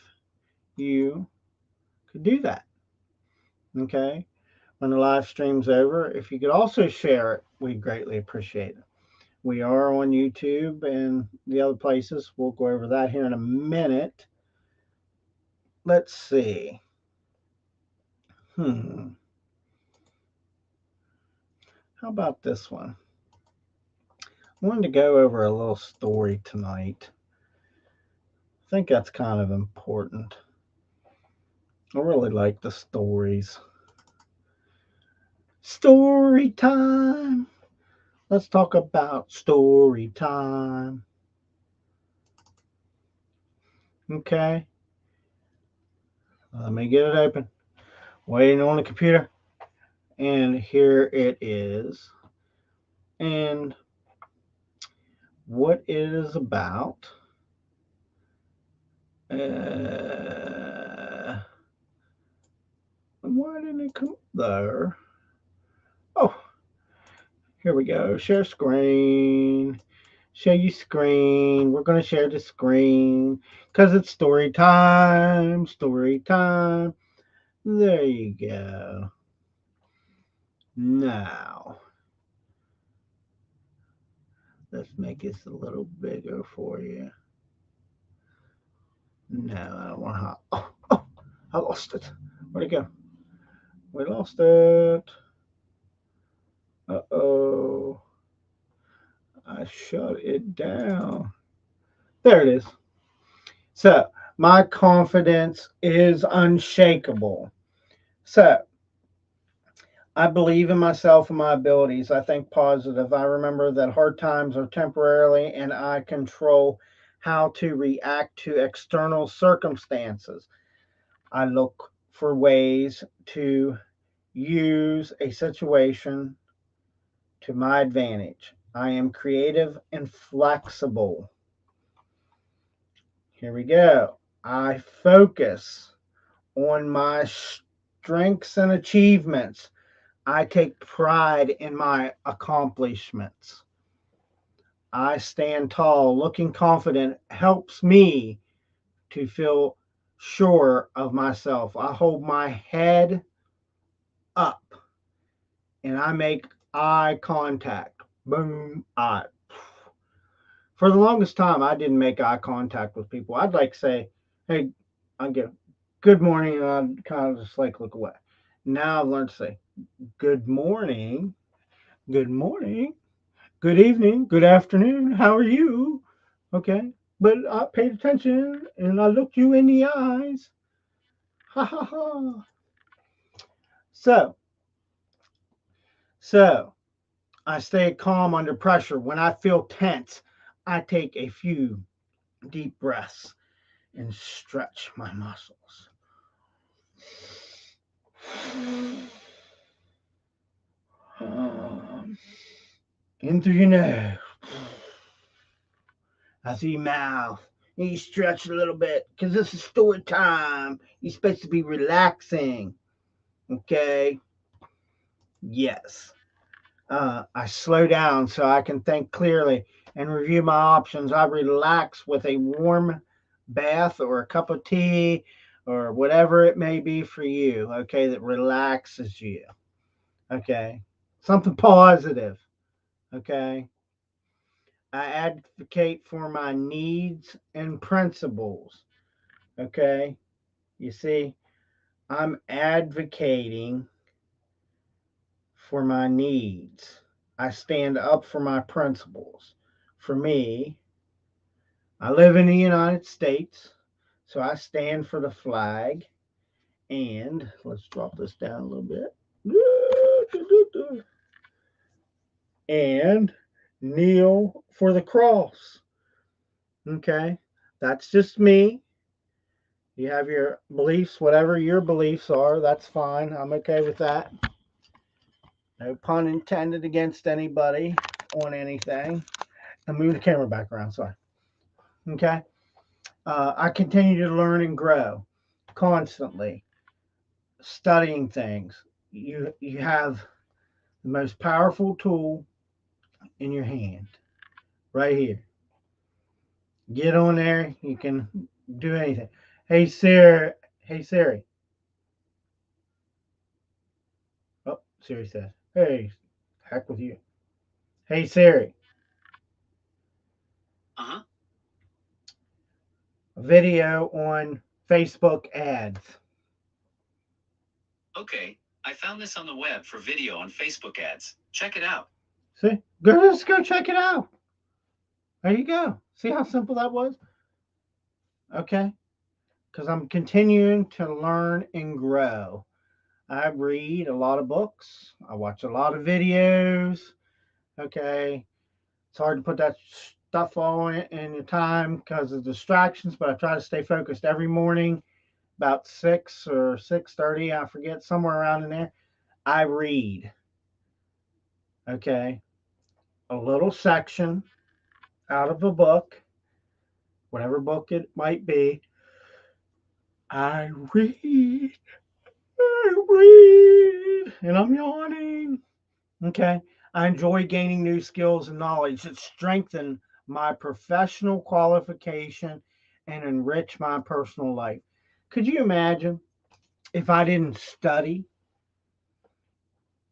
you could do that. Okay. When the live stream's over, if you could also share it, we'd greatly appreciate it. We are on YouTube and the other places. We'll go over that here in a minute. Let's see. How about this one? I wanted to go over a little story tonight. I think that's kind of important. I really like the stories. Story time. Let's talk about story time. Okay. Let me get it open. Waiting on the computer. And here it is. And what it is about. Why didn't it come there? Oh, here we go. Share screen. Share your screen. We're going to share the screen because it's story time. Story time. There you go. Now, let's make this a little bigger for you. No, I don't want to. Oh, I lost it. Where'd it go? We lost it. Uh-oh. I shut it down. There it is. So, my confidence is unshakable. So, I believe in myself and my abilities. I think positive. I remember that hard times are temporarily and I control how to react to external circumstances. I look for ways to use a situation to my advantage. I am creative and flexible. Here we go. I focus on my strengths and achievements. I take pride in my accomplishments. I stand tall. Looking confident helps me to feel sure of myself. I hold my head up and I make eye contact. Boom, eye. For the longest time, I didn't make eye contact with people. I'd like say, hey, I'd get good morning, and I'd kind of just like look away. Now I've learned to say, good morning, good morning, good evening, good afternoon, how are you? Okay. But I paid attention and I looked you in the eyes. Ha ha ha. So, so I stay calm under pressure. When I feel tense, I take a few deep breaths and stretch my muscles. In through your nose. I see your mouth. And you stretch a little bit because this is story time. You're supposed to be relaxing. Okay? Yes. I slow down so I can think clearly and review my options. I relax with a warm bath or a cup of tea or whatever it may be for you, okay, that relaxes you, okay? Something positive, okay? I advocate for my needs and principles, okay? You see, I'm advocating for my needs. I stand up for my principles. For me, I live in the United States, so I stand for the flag. And let's drop this down a little bit. And kneel for the cross. Okay, that's just me. You have your beliefs, whatever your beliefs are, that's fine. I'm okay with that. No pun intended against anybody on anything. And move the camera back around, sorry. Okay. I continue to learn and grow. constantly studying things. You have the most powerful tool in your hand right here. Get on there, you can do anything. Hey Siri, hey Siri. Oh, Siri says, hey, heck with you. Hey Siri, Uh-huh. video on Facebook ads. Okay. I found this on the web for video on Facebook ads. Check it out. See? Let's go check it out. There you go. See how simple that was? Okay. Because I'm continuing to learn and grow. I read a lot of books. I watch a lot of videos. Okay. It's hard to put that stuff all in your time because of distractions, but I try to stay focused every morning about 6 or 6:30. I forget, somewhere around in there. I read. Okay. A little section out of a book, whatever book it might be. I read. I read. And I'm yawning. Okay. I enjoy gaining new skills and knowledge that strengthen my professional qualification and enrich my personal life. Could you imagine if I didn't study,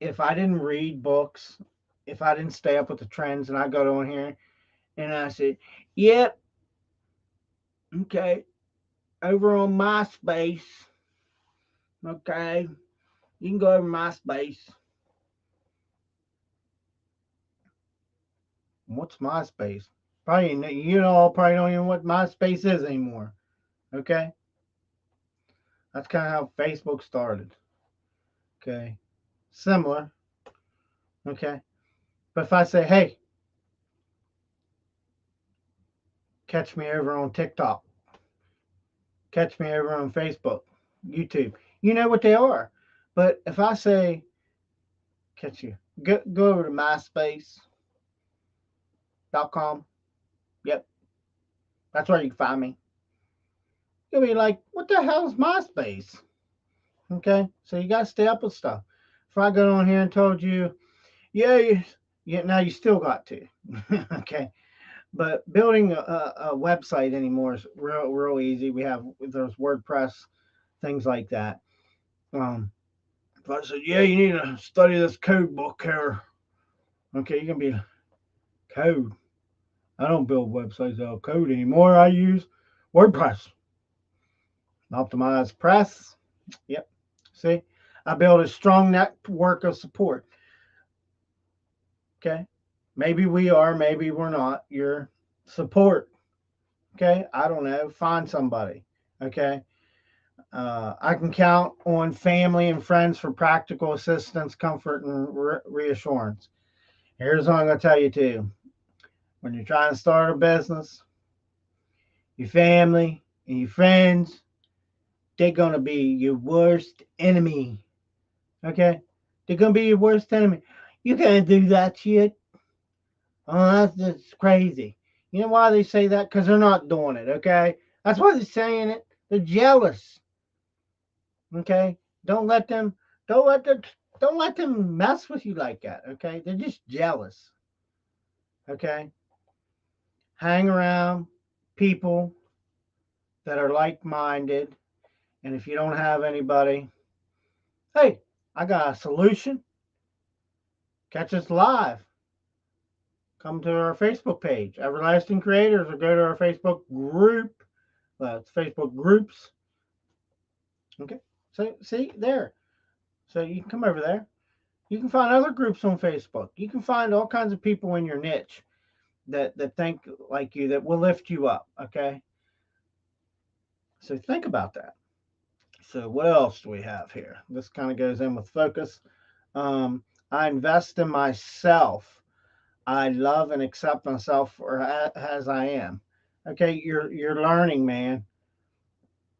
if I didn't read books, if I didn't stay up with the trends and I go on here and I said, yep, okay, over on MySpace, okay, you can go over MySpace. What's MySpace? Probably you all probably don't even know what MySpace is anymore. Okay, that's kind of how Facebook started. Okay, similar. Okay, but if I say, hey, catch me over on TikTok, catch me over on Facebook, YouTube, you know what they are. But if I say, catch you, go over to MySpace.com. Yep, that's where you can find me. You'll be like, what the hell is MySpace? Okay, so you got to stay up with stuff. If I got on here and told you, yeah, now you still got to. Okay, but building a website anymore is real easy. We have those WordPress things like that. Um, if I said, yeah, you need to study this code book here. Okay, you can be code. I don't build websites out of code anymore. I use WordPress. Optimize Press. Yep. See, I build a strong network of support. Okay. Maybe we are, maybe we're not. Your support. Okay. I don't know. Find somebody. Okay. I can count on family and friends for practical assistance, comfort, and reassurance. Here's what I'm going to tell you too. When you're trying to start a business, your family and your friends, they're going to be your worst enemy. Okay? They're going to be your worst enemy. You can't do that shit. Oh, that's just crazy. You know why they say that? Because they're not doing it, okay? That's why they're saying it. They're jealous. Okay? Don't let them don't let them don't let them mess with you like that, okay? They're just jealous. Okay? Hang around people that are like minded. And if you don't have anybody, hey, I got a solution. Catch us live. Come to our Facebook page, Everlasting Creators, or go to our Facebook group. Well, it's Facebook groups. Okay. So see there. So you can come over there. You can find other groups on Facebook. You can find all kinds of people in your niche that think like you that will lift you up. Okay. So think about that. So what else do we have here? This kind of goes in with focus. I invest in myself. I love and accept myself for as I am. Okay, you're learning, man.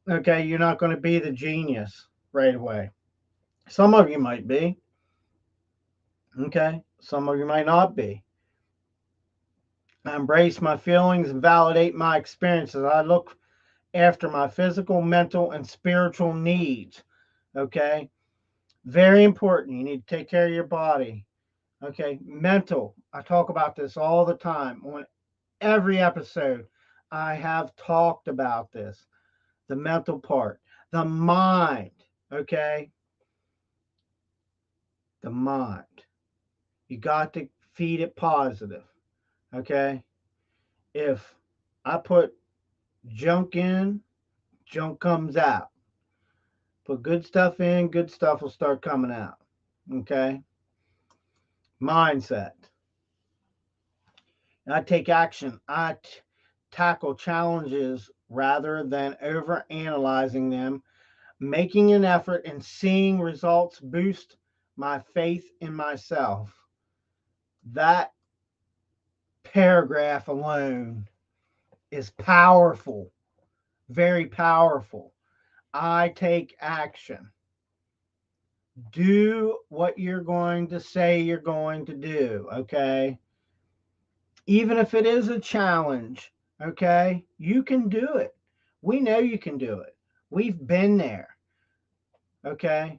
Okay, you're not going to be the genius right away. Some of you might be. Okay, some of you might not be. I embrace my feelings and validate my experiences. I look after my physical, mental, and spiritual needs. Okay. Very important. You need to take care of your body. Okay. Mental. I talk about this all the time. On every episode, I have talked about this. The mental part, the mind. Okay. The mind. You got to feed it positive. Okay. If I put junk in, junk comes out. Put good stuff in, good stuff will start coming out. Okay. Mindset. I take action. Tackle challenges rather than over analyzing them. Making an effort and seeing results boost my faith in myself. That paragraph alone is powerful, very powerful. I take action. Do what you're going to say you're going to do, okay? Even if it is a challenge, okay? You can do it. We know you can do it. We've been there, okay?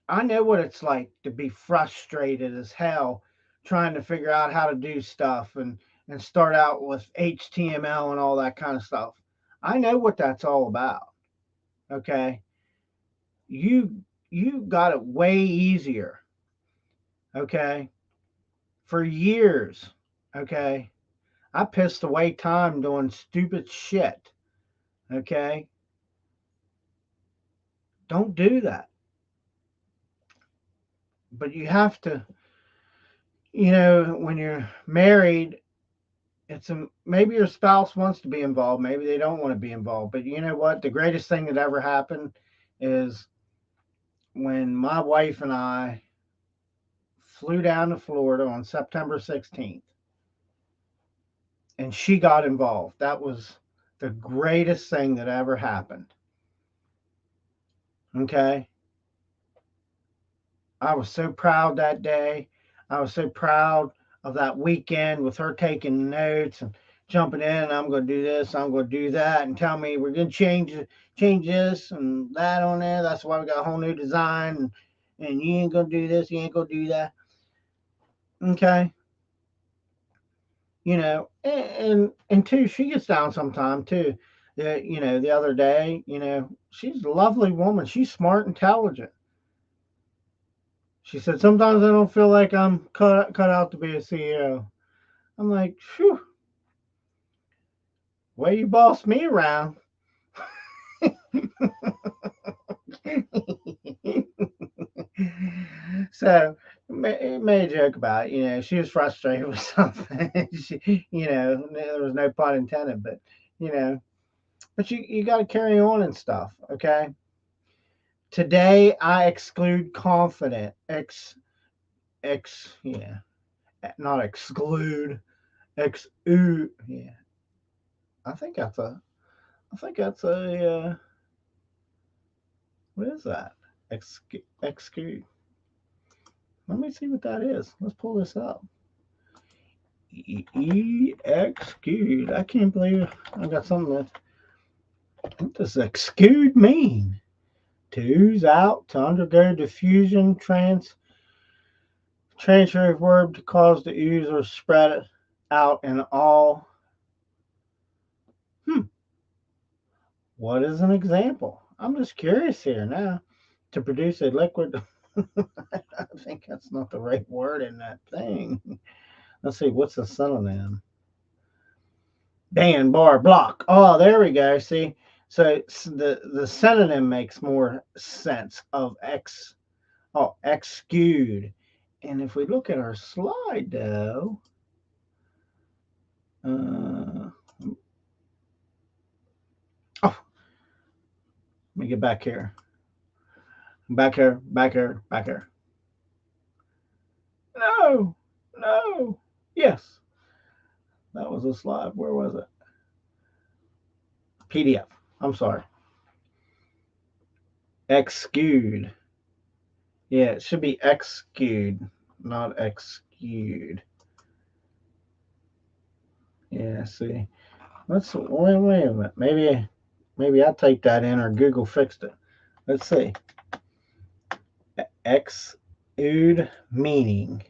I know what it's like to be frustrated as hell trying to figure out how to do stuff and start out with HTML and all that kind of stuff. I know what that's all about, okay? You got it way easier, okay? For years, okay? I pissed away time doing stupid shit, okay? Don't do that. But you have to, when you're married, maybe your spouse wants to be involved, maybe they don't want to be involved. But you know what? The greatest thing that ever happened is when my wife and I flew down to Florida on September 16th and she got involved. That was the greatest thing that ever happened. Okay? I was so proud that day. I was so proud of that weekend with her taking notes and jumping in. I'm going to do this. I'm going to do that, and tell me we're going to change this and that on there. That's why we got a whole new design. And you ain't going to do this. You ain't going to do that. Okay. And two, she gets down sometime too. The other day, she's a lovely woman. She's smart, intelligent. She said, sometimes I don't feel like I'm cut out to be a CEO. I'm like, phew, way you boss me around. So, made a joke about it. She was frustrated with something. There was no pun intended, but, you know, but you got to carry on and stuff, okay? Today, I exclude confident. Yeah, not exclude. Yeah. I think that's what is that? Exclude. Let me see what that is. Let's pull this up. Exclude. I can't believe I got something that. What does exclude mean? To ooze out, to undergo diffusion, transfer of verb to cause the ooze or spread it out in all. What is an example? I'm just curious here now. To produce a liquid. I think that's not the right word in that thing. Let's see, what's a synonym? Dan bar block. Oh, there we go. See, so the synonym makes more sense of exclude. And if we look at our slide though, oh, let me get back here. Back here, back here, back here. No, no. Yes, that was a slide. Where was it? PDF. I'm sorry. Exclude. Yeah, it should be exclude, not exclude. Yeah, see. Wait a minute. Maybe Maybe I typed that in or Google fixed it. Let's see. Exude meaning.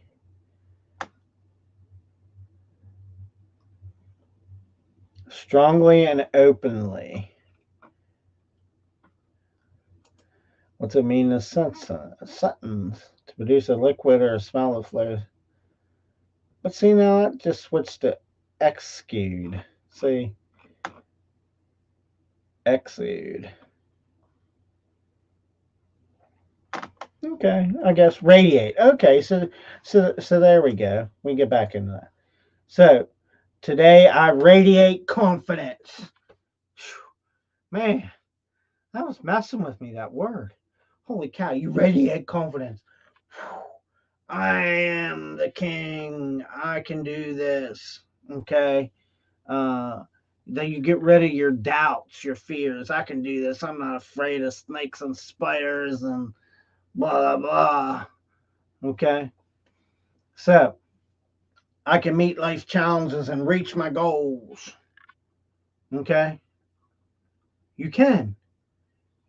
Strongly and openly. What's it mean in a sentence? To produce a liquid or a smell that flows. But see, now it just switched to exude. See? Exude. Okay, I guess radiate. Okay, so there we go. We get back into that. So today I radiate confidence. Man, that was messing with me, that word. Holy cow, you radiate confidence. I am the king. I can do this. Okay. Then you get rid of your doubts, your fears. I can do this. I'm not afraid of snakes and spiders and blah, blah. Okay. So I can meet life challenges and reach my goals. Okay. You can.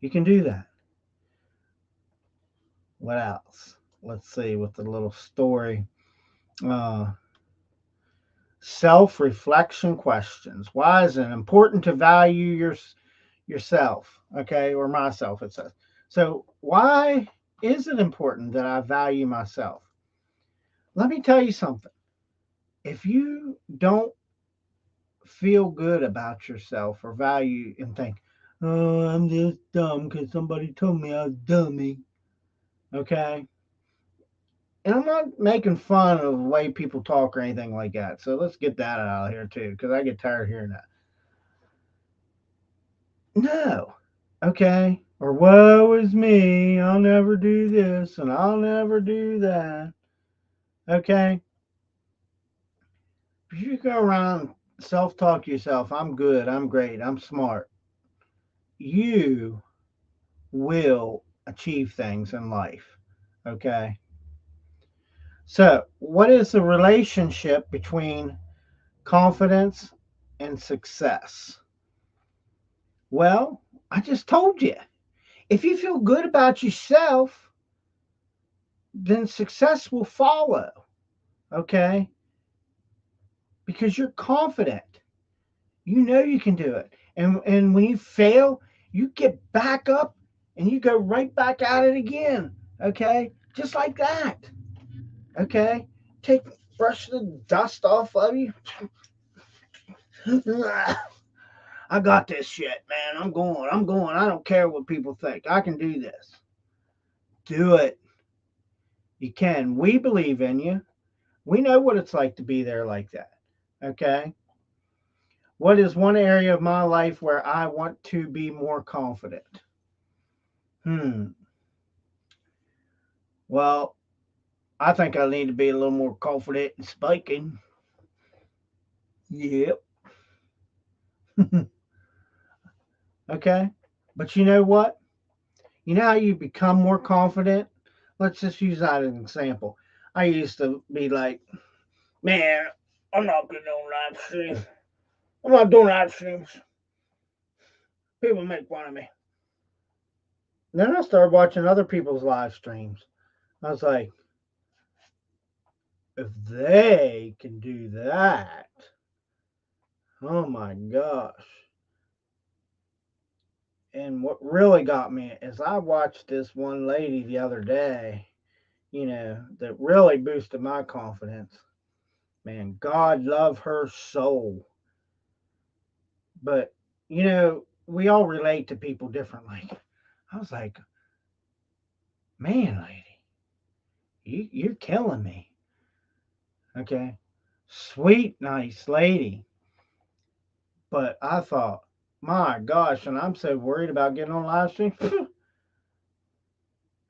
You can do that. What else? Let's see with the little story. Uh, Self-reflection questions. Why is it important to value yourself? Okay, or myself, it says. So why is it important that I value myself? Let me tell you something. If you don't feel good about yourself or value and think, oh, I'm just dumb because somebody told me I was dummy. Okay. And I'm not making fun of the way people talk or anything like that. So let's get that out of here too, because I get tired of hearing that. No. Okay. Or woe is me. I'll never do this and I'll never do that. Okay. If you go around self talk to yourself, I'm good, I'm great, I'm smart, you will achieve things in life. Okay. So, what is the relationship between confidence and success? Well, I just told you. If you feel good about yourself, then success will follow. Okay. Because you're confident. You know you can do it. And when you fail, you get back up and you go right back at it again. Okay? Just like that. Okay? Brush the dust off of you. I got this shit, man. I'm going. I'm going. I don't care what people think. I can do this. Do it. You can. We believe in you. We know what it's like to be there like that. Okay? What is one area of my life where I want to be more confident? Hmm. Well, I think I need to be a little more confident in spiking. Yep. Okay. But you know what? You know how you become more confident? Let's just use that as an example. I used to be like, man, I'm not getting on live streams. I'm not doing live streams. People make fun of me. Then I started watching other people's live streams. I was like, if they can do that, oh my gosh. And what really got me is I watched this one lady the other day, that really boosted my confidence. Man, God love her soul. But, we all relate to people differently. I was like, man, lady, you're killing me. Okay. Sweet, nice lady. But I thought, my gosh, and I'm so worried about getting on live stream.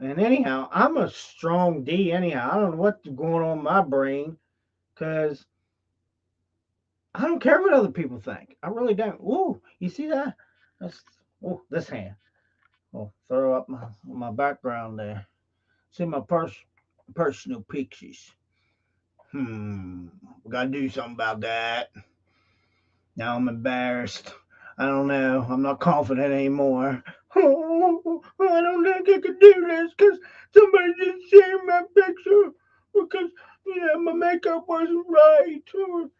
And anyhow, I'm a strong D anyhow. I don't know what's going on in my brain because I don't care what other people think. I really don't. Ooh, you see that? That's this hand. I'll throw up my background there. See my personal pictures. We gotta do something about that. Now I'm embarrassed. I don't know. I'm not confident anymore. Oh, I don't think I could do this because somebody just shared my picture because my makeup wasn't right or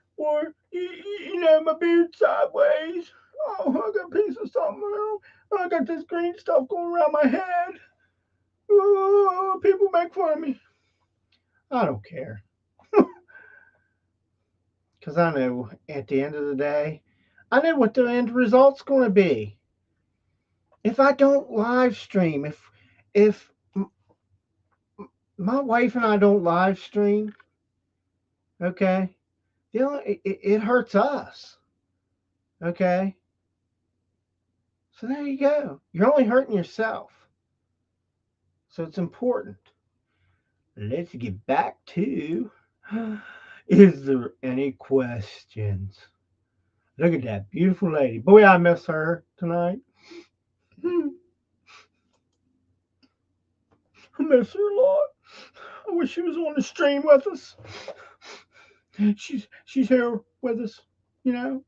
my beard sideways. Oh, I got a piece of something wrong. I got this green stuff going around my head. Oh, people make fun of me. I don't care because I know at the end of the day, I know what the end result's going to be. If I don't live stream, if my wife and I don't live stream, okay, it hurts us, okay. So there you go. You're only hurting yourself. So it's important. Let's get back to. Is there any questions? Look at that beautiful lady. Boy, I miss her tonight. I miss her a lot. I wish she was on the stream with us. She's here with us, you know,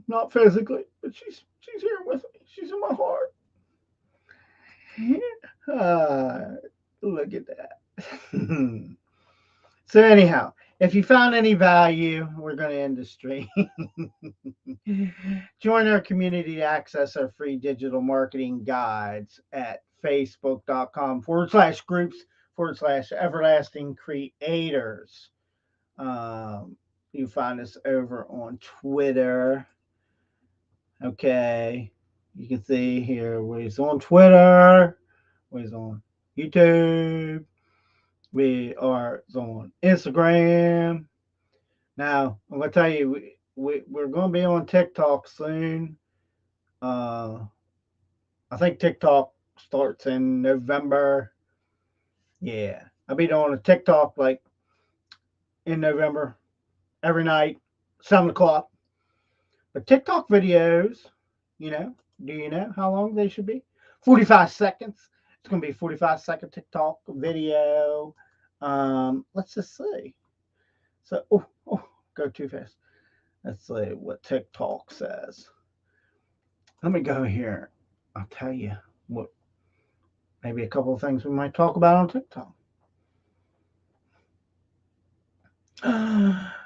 not physically, but she's here with me. She's in my heart. uh, Look at that. So anyhow, if you found any value, we're going to end the stream. Join our community to access our free digital marketing guides at facebook.com/groups/everlasting creators. You find us over on Twitter. Okay. You can see here we're on Twitter, we're on YouTube, we are on Instagram. Now, I'm going to tell you, we're going to be on TikTok soon. I think TikTok starts in November. Yeah. I'll be doing a TikTok like in November every night, 7 o'clock. But TikTok videos, do you know how long they should be? 45 seconds. It's going to be a 45-second TikTok video. Let's just see. So, go too fast. Let's see what TikTok says. Let me go here. I'll tell you what, maybe a couple of things we might talk about on TikTok.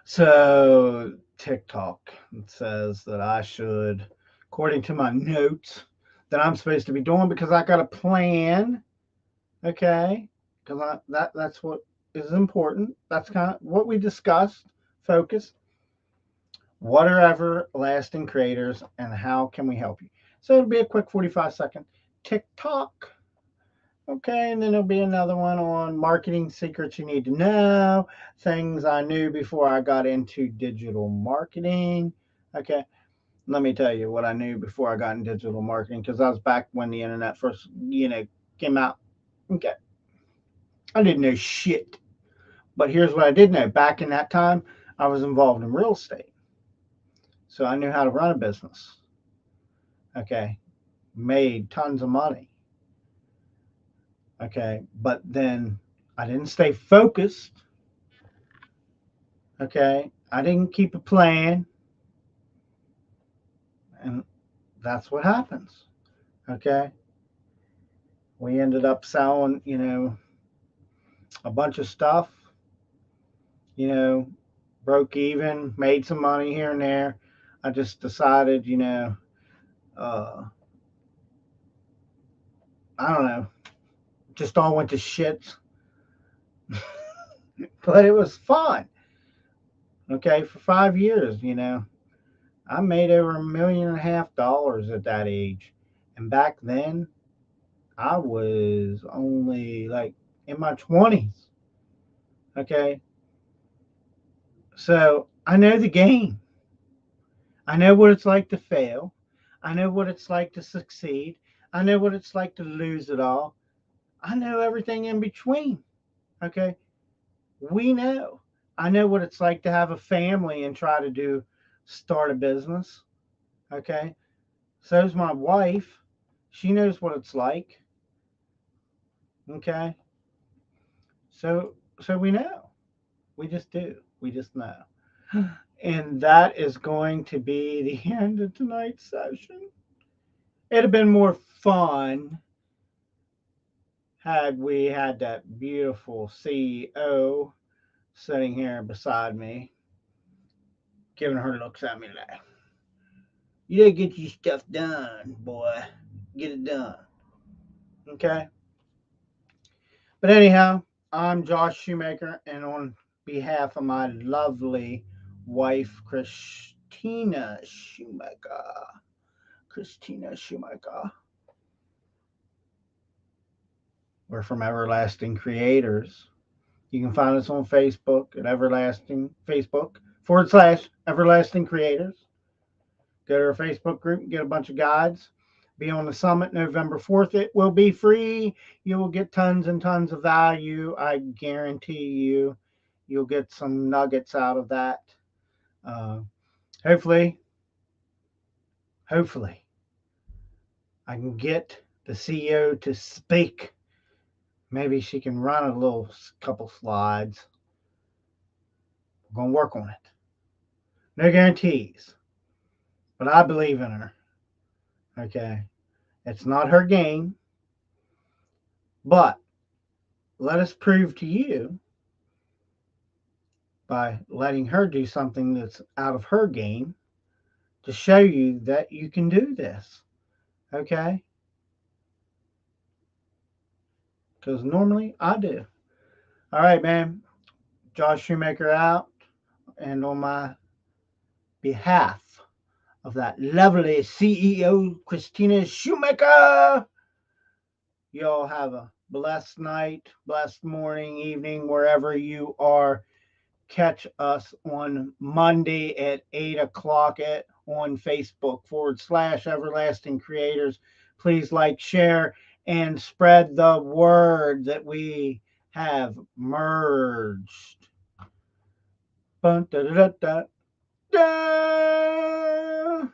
So, TikTok says that I should, according to my notes, that I'm supposed to be doing because I got a plan. Okay, because that's what is important. That's kind of what we discussed. Focus. What are everlasting creators and how can we help you? So it'll be a quick 45-second TikTok. Okay, and then there'll be another one on marketing secrets you need to know, things I knew before I got into digital marketing. Okay, let me tell you what I knew before I got in digital marketing because I was back when the internet first, came out. Okay, I didn't know shit. But here's what I did know. Back in that time, I was involved in real estate. So I knew how to run a business. Okay, made tons of money. Okay, but then I didn't stay focused. Okay, I didn't keep a plan, and that's what happens. Okay, we ended up selling, a bunch of stuff, you know, broke even, made some money here and there. I just decided, uh, I don't know, just all went to shit, but it was fun. Okay, for 5 years, I made over $1.5 million at that age. And back then, I was only like in my 20s. Okay. So I know the game. I know what it's like to fail. I know what it's like to succeed. I know what it's like to lose it all. I know everything in between. Okay. We know. I know what it's like to have a family and try to start a business. Okay. So's my wife. She knows what it's like. Okay. So we know. We just do. We just know. And that is going to be the end of tonight's session. It'd have been more fun had we had that beautiful CEO sitting here beside me, giving her looks at me like, you didn't get your stuff done, boy. Get it done. Okay? But anyhow, I'm Josh Shoemaker, and on behalf of my lovely wife, Christina Shoemaker, we're from Everlasting Creators. You can find us on Facebook at Facebook.com/Everlasting Creators. Go to our Facebook group and get a bunch of guides. Be on the summit November 4th. It will be free. You will get tons and tons of value. I guarantee you, you'll get some nuggets out of that. Hopefully, I can get the CEO to speak. Maybe she can run a little couple slides. We're going to work on it. No guarantees, but I believe in her. Okay. It's not her game, but let us prove to you by letting her do something that's out of her game to show you that you can do this. Okay? Because normally I do. All right, man. Josh Shoemaker out. And on my behalf of that lovely CEO, Christina Shoemaker, y'all have a blessed night, blessed morning, evening, wherever you are. Catch us on Monday at 8 o'clock on Facebook/Everlasting Creators. Please like, share, and spread the word that we have merged. Dun, da, da, da, da, da.